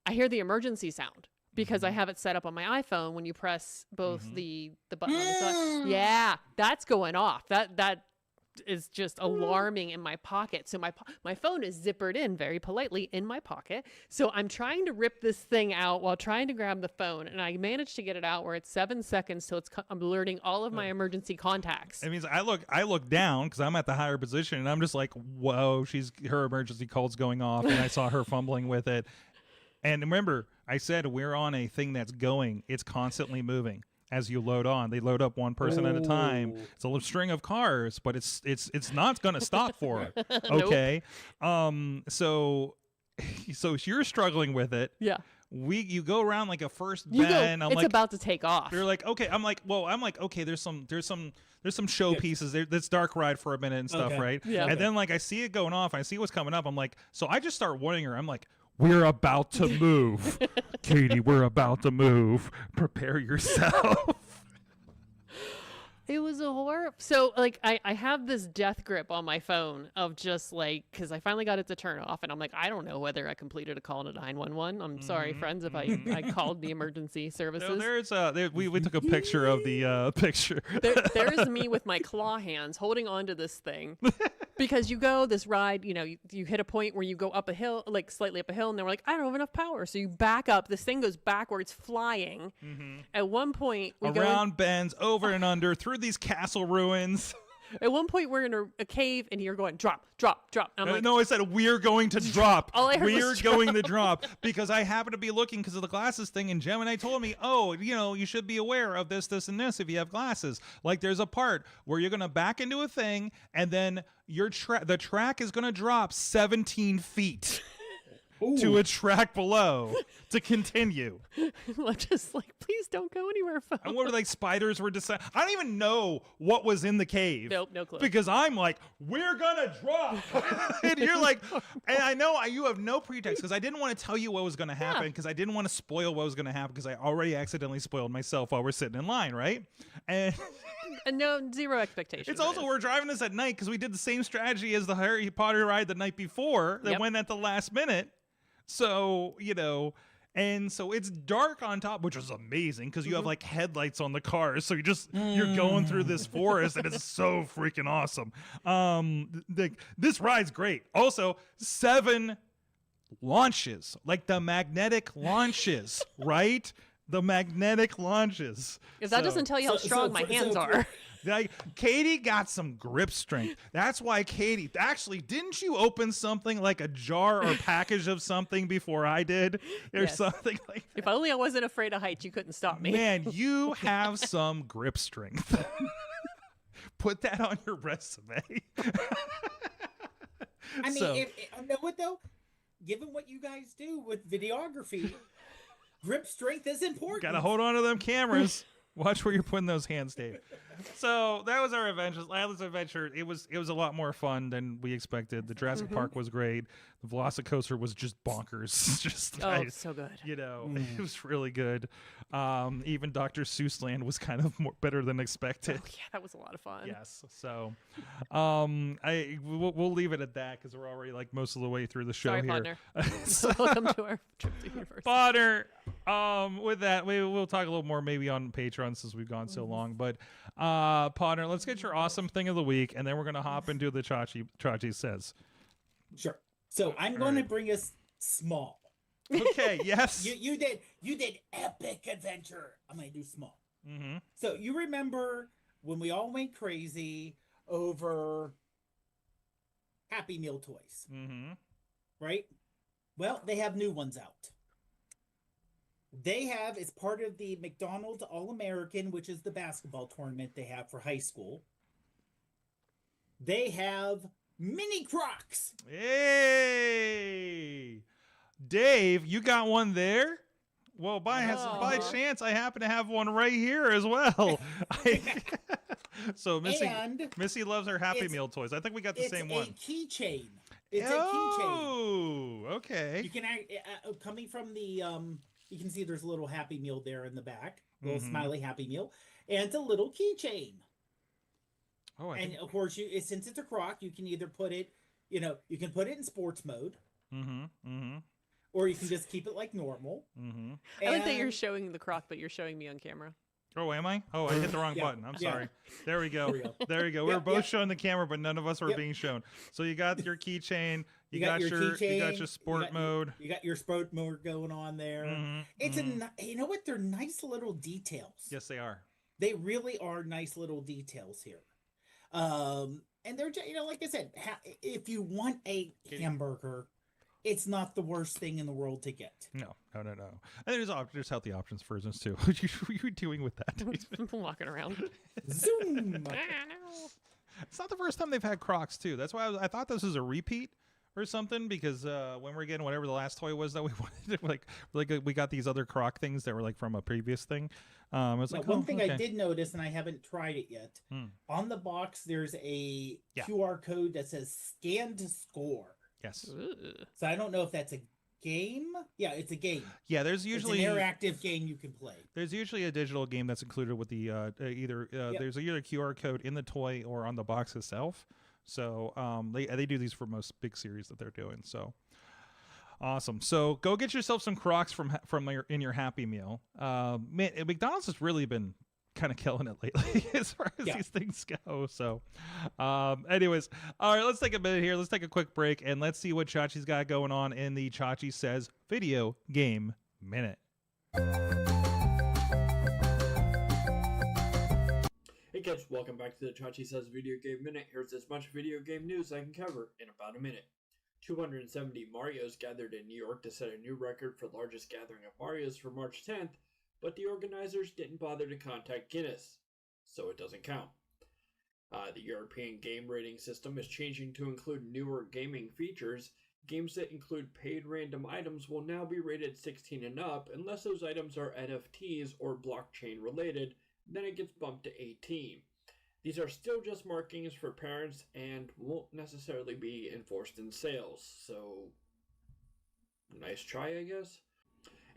I hear the emergency sound, because I have it set up on my iPhone. When you press both the button on the side, yeah, that's going off. That is just alarming in my pocket. So my phone is zippered in very politely in my pocket. So I'm trying to rip this thing out while trying to grab the phone, and I managed to get it out where it's 7 seconds. So I'm alerting all of my emergency contacts. It means I look down because I'm at the higher position, and I'm just like, whoa, her emergency call's going off, and I saw her fumbling with it. And remember, I said we're on a thing that's going. It's constantly moving. As you load on, they load up one person at a time. It's a little string of cars, but it's not going to stop for it. Okay. Nope. So you're struggling with it. Yeah. You go around like a first bend. It's about to take off. You're like, okay. I'm like, okay. There's some show pieces. That's dark ride for a minute and stuff, right? Yeah. And then like I see it going off. I see what's coming up. I'm like, so I just start warning her. I'm like, we're about to move. Katie, we're about to move. Prepare yourself. It was a horror. So, like, I have this death grip on my phone of just, like, because I finally got it to turn off, and I'm like, I don't know whether I completed a call to 911. I'm sorry, friends, if I called the emergency services. No, we took a picture of the picture. There is me with my claw hands holding onto this thing. Because you go this ride, you hit a point where you go up a hill, like slightly up a hill, and then we're like, I don't have enough power. So you back up. This thing goes backwards, flying. At one point, we around bends, over and under, through these castle ruins. At one point, we're in a cave, and you're going, drop, drop, drop. And I'm like, no, I said, we're going to drop. All I heard was drop. Going to drop. Because I happen to be looking because of the glasses thing, and Gemini told me, you should be aware of this, this, and this if you have glasses. Like, there's a part where you're going to back into a thing, and then the track is going to drop 17 feet. To a track below to continue. I'm just like, please don't go anywhere, folks. And what were like spiders were deciding? I don't even know what was in the cave. Nope, no clue. Because I'm like, we're gonna drop, and you're like, and I know you have no pretext because I didn't want to tell you what was gonna happen because I didn't want to spoil what was gonna happen because I already accidentally spoiled myself while we're sitting in line, right? And zero expectations. It's also we're driving this at night because we did the same strategy as the Harry Potter ride the night before that went at the last minute. So, and so it's dark on top, which is amazing because you have like headlights on the cars. So you're going through this forest and it's so freaking awesome. This ride's great. Also, 7 launches, like the magnetic launches, right? The magnetic launches. If that doesn't tell you how strong my hands are. Like, Katie got some grip strength. That's why Katie, actually, didn't you open something like a jar or package of something before I did? Or something like that. If only I wasn't afraid of heights, you couldn't stop me. Man, you have some grip strength. Put that on your resume. I mean, you know what though? Given what you guys do with videography, grip strength is important. Gotta hold on to them cameras. Watch where you're putting those hands, Dave. So that was our adventure. Last adventure. It was a lot more fun than we expected. The Jurassic Park was great. The VelociCoaster was just bonkers. So good. It was really good. Even Dr. Seuss Land was kind of better than expected. Oh, yeah, that was a lot of fun. Yes. So, we'll leave it at that because we're already like most of the way through the show. Sorry, here. Partner. Welcome to our trip to Universal. Potter. With that, we'll talk a little more maybe on Patreon since we've gone so long. But Potter, let's get your awesome thing of the week, and then we're gonna hop into the Chachi says. Sure. So I'm going to bring us small. Okay. Yes. You did epic adventure. I'm going to do small. Mm-hmm. So you remember when we all went crazy over Happy Meal toys, right? Well, they have new ones out. They have, as part of the McDonald's All-American, which is the basketball tournament they have for high school, they have mini Crocs. Hey, Dave, you got one there? Well, by chance, I happen to have one right here as well. So Missy loves her Happy Meal toys. I think we got the same one. It's a keychain. It's a keychain. Oh, okay. You can coming from the you can see there's a little Happy Meal there in the back, little smiley Happy Meal, and it's a little keychain. Oh, of course, since it's a Croc, you can either put it, you can put it in sports mode, or you can just keep it like normal. I like that you're showing the Croc, but you're showing me on camera. Oh, am I? Oh, I hit the wrong button. I'm sorry. There we go. There we go. We were both showing the camera, but none of us were being shown. So you got your keychain. You got your keychain. You got your sport mode. You got your sport mode going on there. It's you know what? They're nice little details. Yes, they are. They really are nice little details here. And they're like I said, if you want a hamburger, it's not the worst thing in the world to get. No. And there's healthy options versions too. What are you doing with that? Walking around. Zoom. It's not the first time they've had Crocs too. That's why I thought this was a repeat or something, because when we're getting whatever the last toy was that we wanted, we got these other Croc things that were like from a previous thing. It's like one thing I did notice, and I haven't tried it yet. On the box, there's a QR code that says "Scan to Score." Yes. So I don't know if that's a game. Yeah, it's a game. Yeah, there's usually an interactive game you can play. There's usually a digital game that's included with the there's either a QR code in the toy or on the box itself. So they do these for most big series that they're doing. So awesome. So go get yourself some Crocs from your Happy Meal. Man, McDonald's has really been kind of killing it lately as far as these things go. So anyways, all right, let's take a minute here. Let's take a quick break and let's see what Chachi's got going on in the Chachi Says Video Game Minute. Hey kids, welcome back to the Chachi Says Video Game Minute. Here's as much video game news I can cover in about a minute. 270 Marios gathered in New York to set a new record for largest gathering of Marios for March 10th, but the organizers didn't bother to contact Guinness, so it doesn't count. The European game rating system is changing to include newer gaming features. Games that include paid random items will now be rated 16 and up, unless those items are NFTs or blockchain related, then it gets bumped to 18. These are still just markings for parents and won't necessarily be enforced in sales, so nice try, I guess.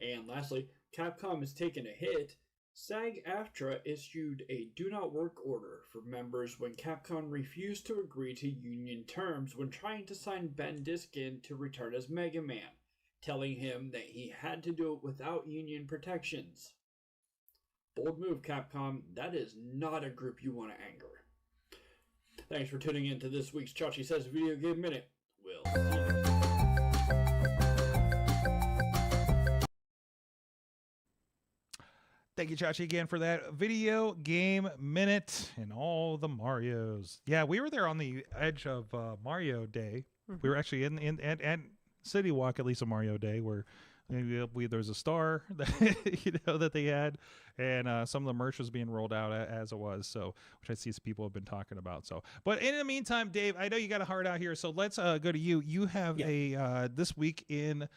And lastly, Capcom has taken a hit. SAG-AFTRA issued a do not work order for members when Capcom refused to agree to union terms when trying to sign Ben Diskin to return as Mega Man, telling him that he had to do it without union protections. Bold move, Capcom. That is not a group you want to anger. Thanks for tuning in to this week's Chachi Says Video Game Minute. We'll see you next time. Thank you, Chachi, again for that video game minute and all the Marios. Yeah, we were there on the edge of Mario Day. We were actually in City Walk, at least a Mario Day, where there's a star that that they had, and some of the merch was being rolled out as it was. So, which I see some people have been talking about. So, but in the meantime, Dave, I know you got a heart out here, so let's go to you. You have a this week in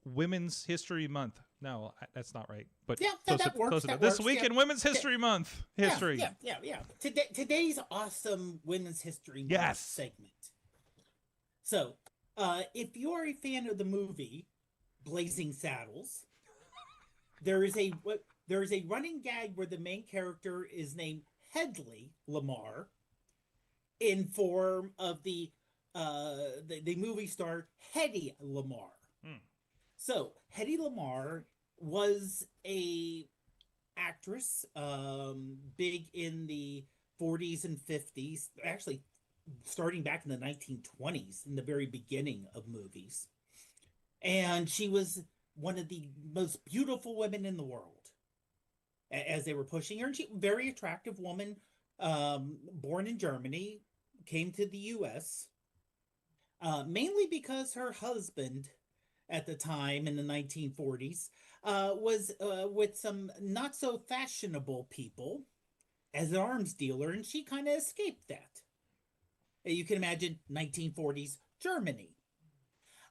Women's History Month. No, that's not right. But that works. This week in Women's History Month. History. Yeah. Today's awesome Women's History Month segment. So, if you are a fan of the movie Blazing Saddles, there is a running gag where the main character is named Hedley Lamar in form of the movie star Hedy Lamar. So Hedy Lamar was a actress, big in the 40s and 50s, actually starting back in the 1920s, in the very beginning of movies. And she was one of the most beautiful women in the world as they were pushing her. And she, very attractive woman, born in Germany, came to the U.S. Mainly because her husband at the time in the 1940s was with some not so fashionable people as an arms dealer, and she kind of escaped that. You can imagine 1940s Germany.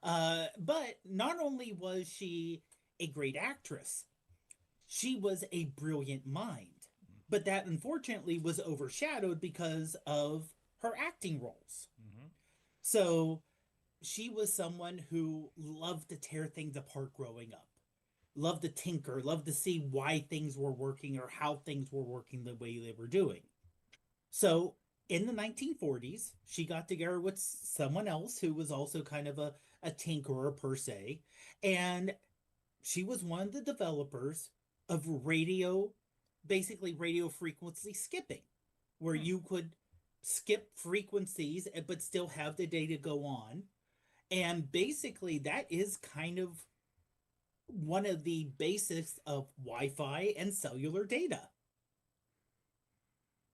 But not only was she a great actress, she was a brilliant mind. But that unfortunately was overshadowed because of her acting roles. Mm-hmm. So she was someone who loved to tear things apart growing up, loved to tinker, loved to see why things were working or how things were working the way they were doing. So in the 1940s, she got together with someone else who was also kind of a tinkerer per se, and she was one of the developers of basically radio frequency skipping, where you could skip frequencies but still have the data go on. And basically that is kind of one of the basics of Wi-Fi and cellular data.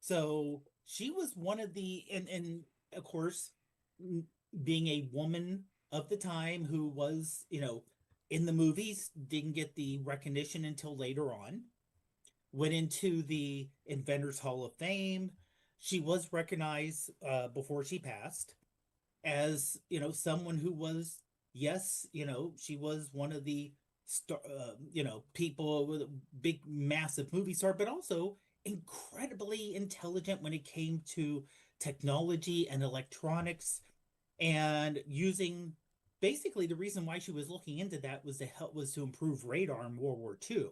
So she was one of the, and of course, being a woman of the time who was, in the movies, didn't get the recognition until later on, went into the Inventors Hall of Fame. She was recognized before she passed as, someone who was, yes, she was one of the people with a big, massive movie star, but also incredibly intelligent when it came to technology and electronics, and using, basically the reason why she was looking into that was to improve radar in World War II.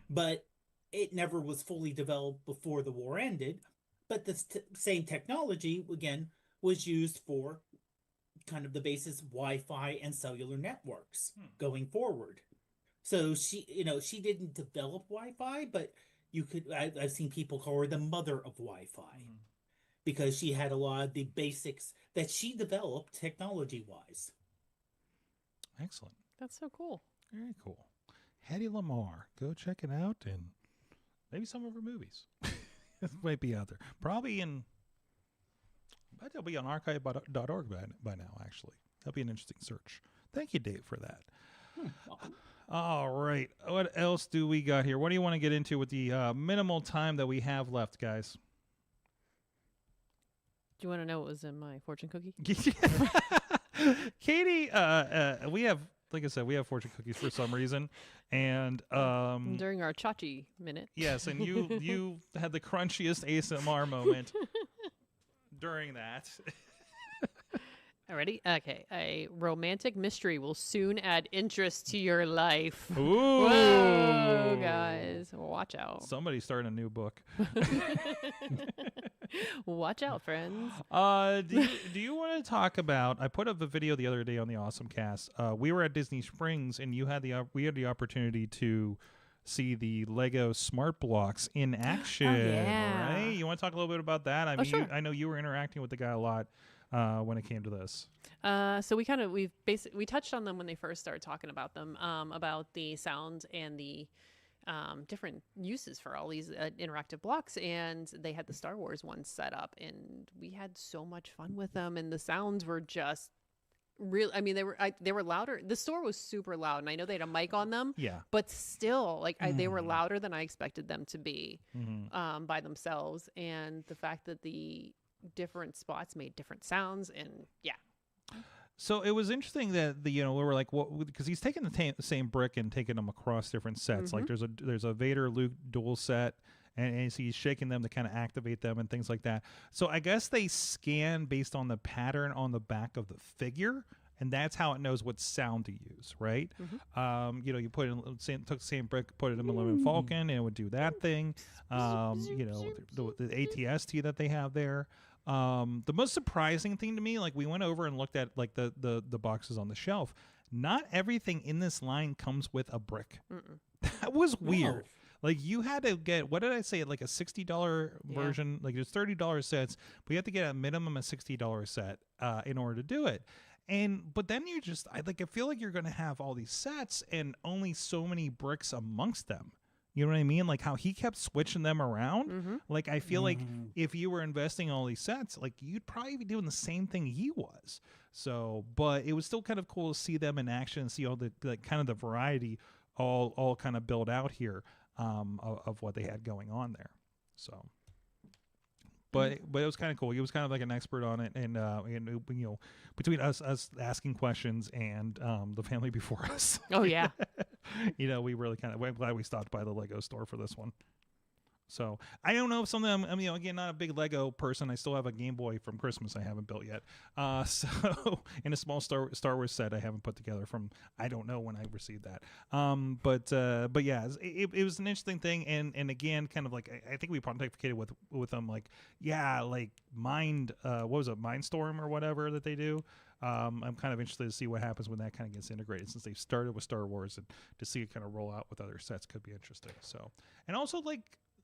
But it never was fully developed before the war ended. But the same technology, again, was used for kind of the basis of Wi-Fi and cellular networks going forward. So she didn't develop Wi-Fi, but I've seen people call her the mother of Wi-Fi because she had a lot of the basics that she developed technology-wise. Excellent. That's so cool. Very cool. Hedy Lamarr. Go check it out, and maybe some of her movies. It might be out there. Probably but they'll be on archive.org by now, actually. That'll be an interesting search. Thank you, Dave, for that. All right. What else do we got here? What do you want to get into with the minimal time that we have left, guys? Do you want to know what was in my fortune cookie? Katie, we have, like I said, we have fortune cookies for some reason. And during our Chachi minute. Yes, and you had the crunchiest ASMR moment during that. Ready? Okay. A romantic mystery will soon add interest to your life. Ooh. Whoa, guys. Watch out. Somebody's starting a new book. Watch out, friends. Do you want to talk about, I put up a video the other day on the AwesomeCast. We were at Disney Springs, and we had the opportunity to see the Lego Smart Blocks in action. Oh, yeah. Right? You want to talk a little bit about that? I mean, sure. I know you were interacting with the guy a lot when it came to this. So we touched on them when they first started talking about them, about the sound and the different uses for all these interactive blocks, and they had the Star Wars ones set up, and we had so much fun with them, and the sounds were just real. I mean, they were louder. The store was super loud, and I know they had a mic on them. Yeah. But still, they were louder than I expected them to be by themselves, and the fact that the different spots made different sounds, and yeah. So it was interesting that we were like, what? Because he's taking the same brick and taking them across different sets. Like there's a Vader Luke dual set, and he's shaking them to kind of activate them and things like that. So I guess they scan based on the pattern on the back of the figure, and that's how it knows what sound to use, right? You put in took the same brick, put it in Millennium Falcon, and it would do that thing. The ATST that they have there. The most surprising thing to me, like we went over and looked at like the boxes on the shelf. Not everything in this line comes with a brick. That was weird. Like you had to get, what did I say, like a $60 version, like there's $30 sets, but you have to get a minimum of $60 set in order to do it. But then you just, I feel like you're going to have all these sets and only so many bricks amongst them. You know what I mean? Like how he kept switching them around. Mm-hmm. Like I feel like if you were investing in all these sets, like you'd probably be doing the same thing he was. So, but it was still kind of cool to see them in action and see all the kind of the variety all kind of build out here of what they had going on there. So. But it was kind of cool. He was kind of like an expert on it, and you know, between us asking questions and the family before us. Oh yeah. You know, we really I'm glad we stopped by the Lego store for this one. So I don't know if some of them. I mean, again, not a big Lego person. I still have a Game Boy from Christmas I haven't built yet. So and a small Star Wars set I haven't put together from I don't know when I received that. But yeah, it was an interesting thing. And again, kind of like I think we pontificated with them like like what was it, Mindstorm or whatever that they do. I'm kind of interested to see what happens when that kind of gets integrated, since they've started with Star Wars, and to see it kind of roll out with other sets could be interesting. So, and also like.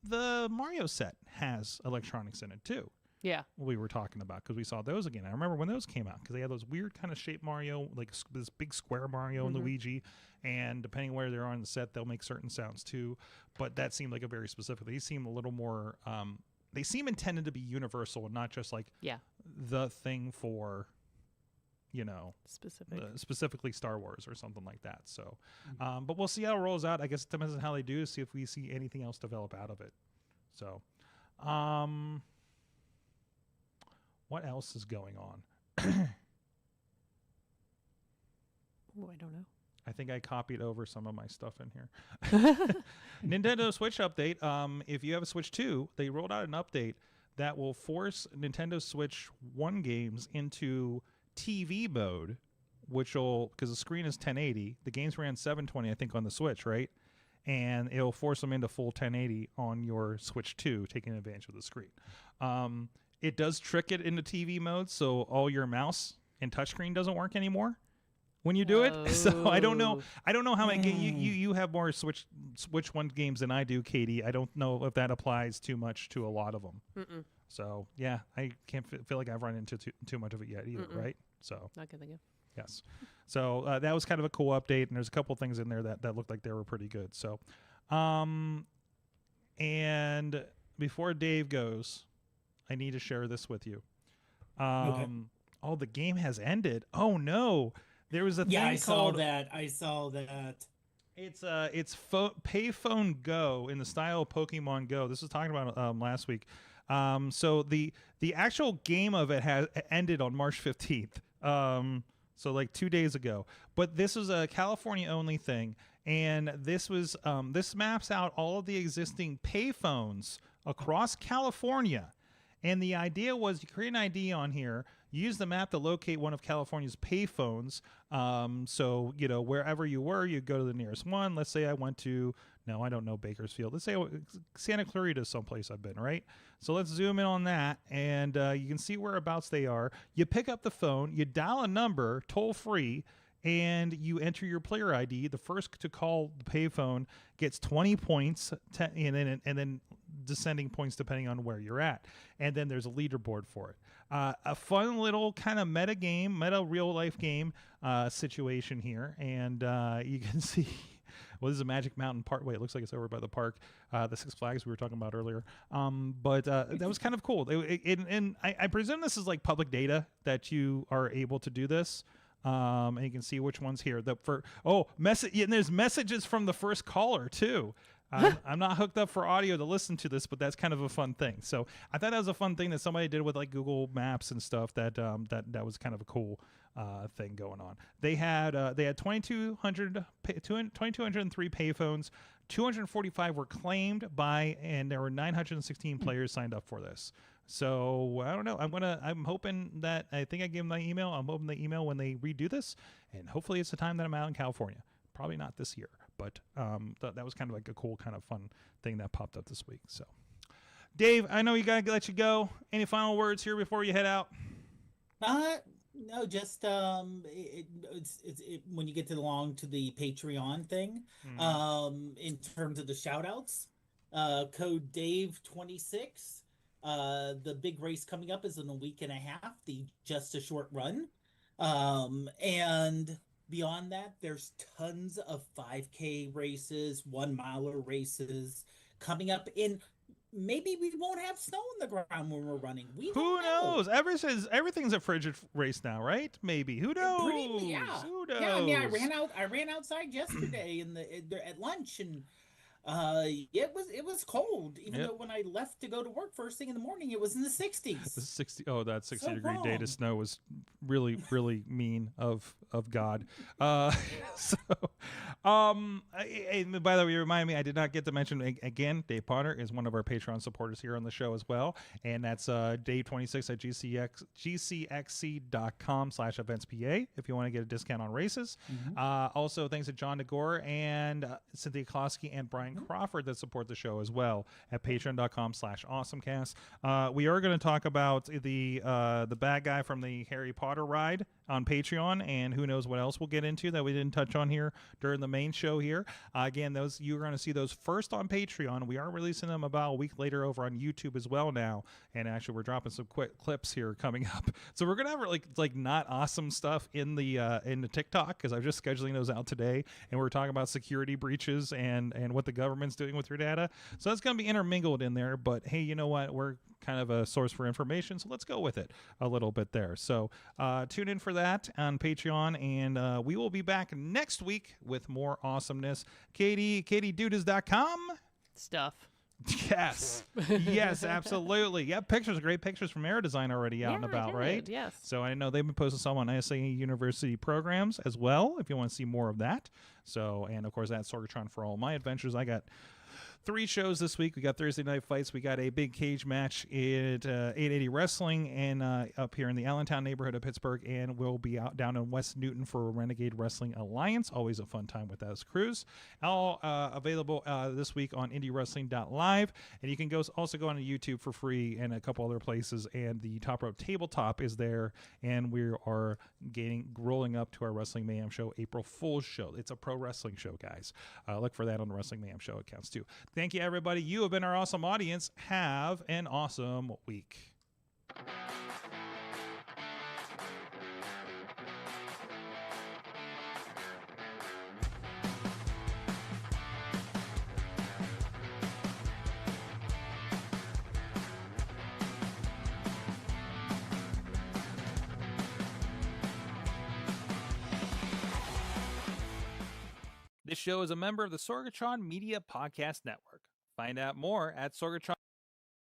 The Mario set has electronics in it too. Yeah. We were talking about because we saw those again. I remember when those came out because they had those weird kind of shaped Mario, like this big square Mario and Luigi, and depending where they're on the set, they'll make certain sounds too. But that seemed like a very specific. They seem a little more. They seem intended to be universal and not just like the thing for. You know, specifically Star Wars or something like that. So, but we'll see how it rolls out. I guess it depends on how they do. See if we see anything else develop out of it. So, what else is going on? Oh, I don't know. I think I copied over some of my stuff in here. Nintendo Switch update. If you have a Switch 2, they rolled out an update that will force Nintendo Switch 1 games into TV mode, which will, because the screen is 1080, the games ran 720 I think on the Switch, right? And it'll force them into full 1080 on your Switch 2, taking advantage of the screen. It does trick it into TV mode, so all your mouse and touchscreen doesn't work anymore when you do it. So I don't know how many you have more Switch 1 games than I do, Katie. I don't know if that applies too much to a lot of them. Mm-mm. So yeah, I can't feel like I've run into too much of it yet either, right? So not gonna think. Yes. So that was kind of a cool update, and there's a couple things in there that looked like they were pretty good. So, and before Dave goes, I need to share this with you. Okay. Oh, the game has ended. Oh no, there was a thing I called. I saw that. It's Payphone Go in the style of Pokemon Go. This was talking about last week. So the actual game of it has ended on March 15th. So like 2 days ago. But this was a California only thing, and this was this maps out all of the existing payphones across California. And the idea was you create an ID on here, use the map to locate one of California's payphones. So, you know, wherever you were, you go to the nearest one. Let's say I went to, no, I don't know Bakersfield. Let's say Santa Clarita is someplace I've been, right? So let's zoom in on that, and you can see whereabouts they are. You pick up the phone, you dial a number, toll free, and you enter your player ID. The first to call the payphone gets 20 points, and then descending points depending on where you're at. And then there's a leaderboard for it. A fun little kind of meta real life game situation here. And you can see, well, this is a Magic Mountain Parkway. It looks like it's over by the park, the Six Flags we were talking about earlier. But that was kind of cool. And I presume this is like public data that you are able to do this. And you can see which one's here. And there's messages from the first caller too. I'm not hooked up for audio to listen to this, but that's kind of a fun thing. So I thought that was a fun thing that somebody did with like Google Maps and stuff. That was kind of a cool thing going on. They had 2,203 payphones. 245 were claimed by, and there were 916 players signed up for this. So I don't know. I'm hoping that, I think I gave them my email. I'm hoping they email when they redo this, and hopefully it's the time that I'm out in California. Probably not this year, but that was kind of like a cool kind of fun thing that popped up this week. So, Dave, I know you gotta let you go. Any final words here before you head out? No, just when you get along to the Patreon thing, Mhm. in terms of the shout outs, code Dave 26. The big race coming up is in a week and a half, the Just a Short Run. And beyond that, there's tons of 5K races, 1 miler races coming up in. Maybe we won't have snow on the ground when we're running. We Who don't know. knows? Everything's a frigid race now, right? Maybe. Who Pretty, knows? yeah, Who yeah. I mean, knows? I ran outside yesterday at lunch, and it was cold. Even Yep. though when I left to go to work first thing in the morning, it was in the The 60s. 60. Oh, that 60 So degree day to wrong. snow was really, really mean of God. So, by the way, you remind me, I did not get to mention again. Dave Potter is one of our Patreon supporters here on the show as well, and that's Dave26 at gcxc.com/eventspa if you want to get a discount on races. Mhm. Also, thanks to John DeGore and Cynthia Klosky and Brian Crawford that support the show as well at patreon.com/awesomecast. We are going to talk about the bad guy from the Harry Potter ride on Patreon, and who knows what else we'll get into that we didn't touch on here during the main show here. Again, those you're going to see those first on Patreon. We are releasing them about a week later over on YouTube as well now, and actually we're dropping some quick clips here coming up. So we're gonna have like not awesome stuff in the TikTok, because I'm just scheduling those out today, and we're talking about security breaches and what the government's doing with your data. So that's gonna be intermingled in there. But hey, you know what? We're kind of a source for information, so let's go with it a little bit there. So tune in for that on Patreon, and we will be back next week with more awesomeness. KatieDudas.com. Stuff. Yes. Yes, absolutely. Yeah, pictures, great pictures from Air Design already out and Yeah, I about, did, right? yes. So I know they've been posting some on ISA University programs as well, if you want to see more of that. So, and of course, that's Sorgatron for all my adventures. I got 3 shows this week. We got Thursday night fights. We got a big cage match at 880 Wrestling and up here in the Allentown neighborhood of Pittsburgh, and we'll be out down in West Newton for Renegade Wrestling Alliance. Always a fun time with those crews. All available this week on IndieWrestling.live, and you can also go on YouTube for free and a couple other places. And the Top Rope Tabletop is there, and we are rolling up to our Wrestling Mayhem show, April Fool's show. It's a pro wrestling show, guys. Look for that on the Wrestling Mayhem show accounts too. Thank you, everybody. You have been our awesome audience. Have an awesome week. This show is a member of the Sorgatron Media Podcast Network. Find out more at Sorgatron.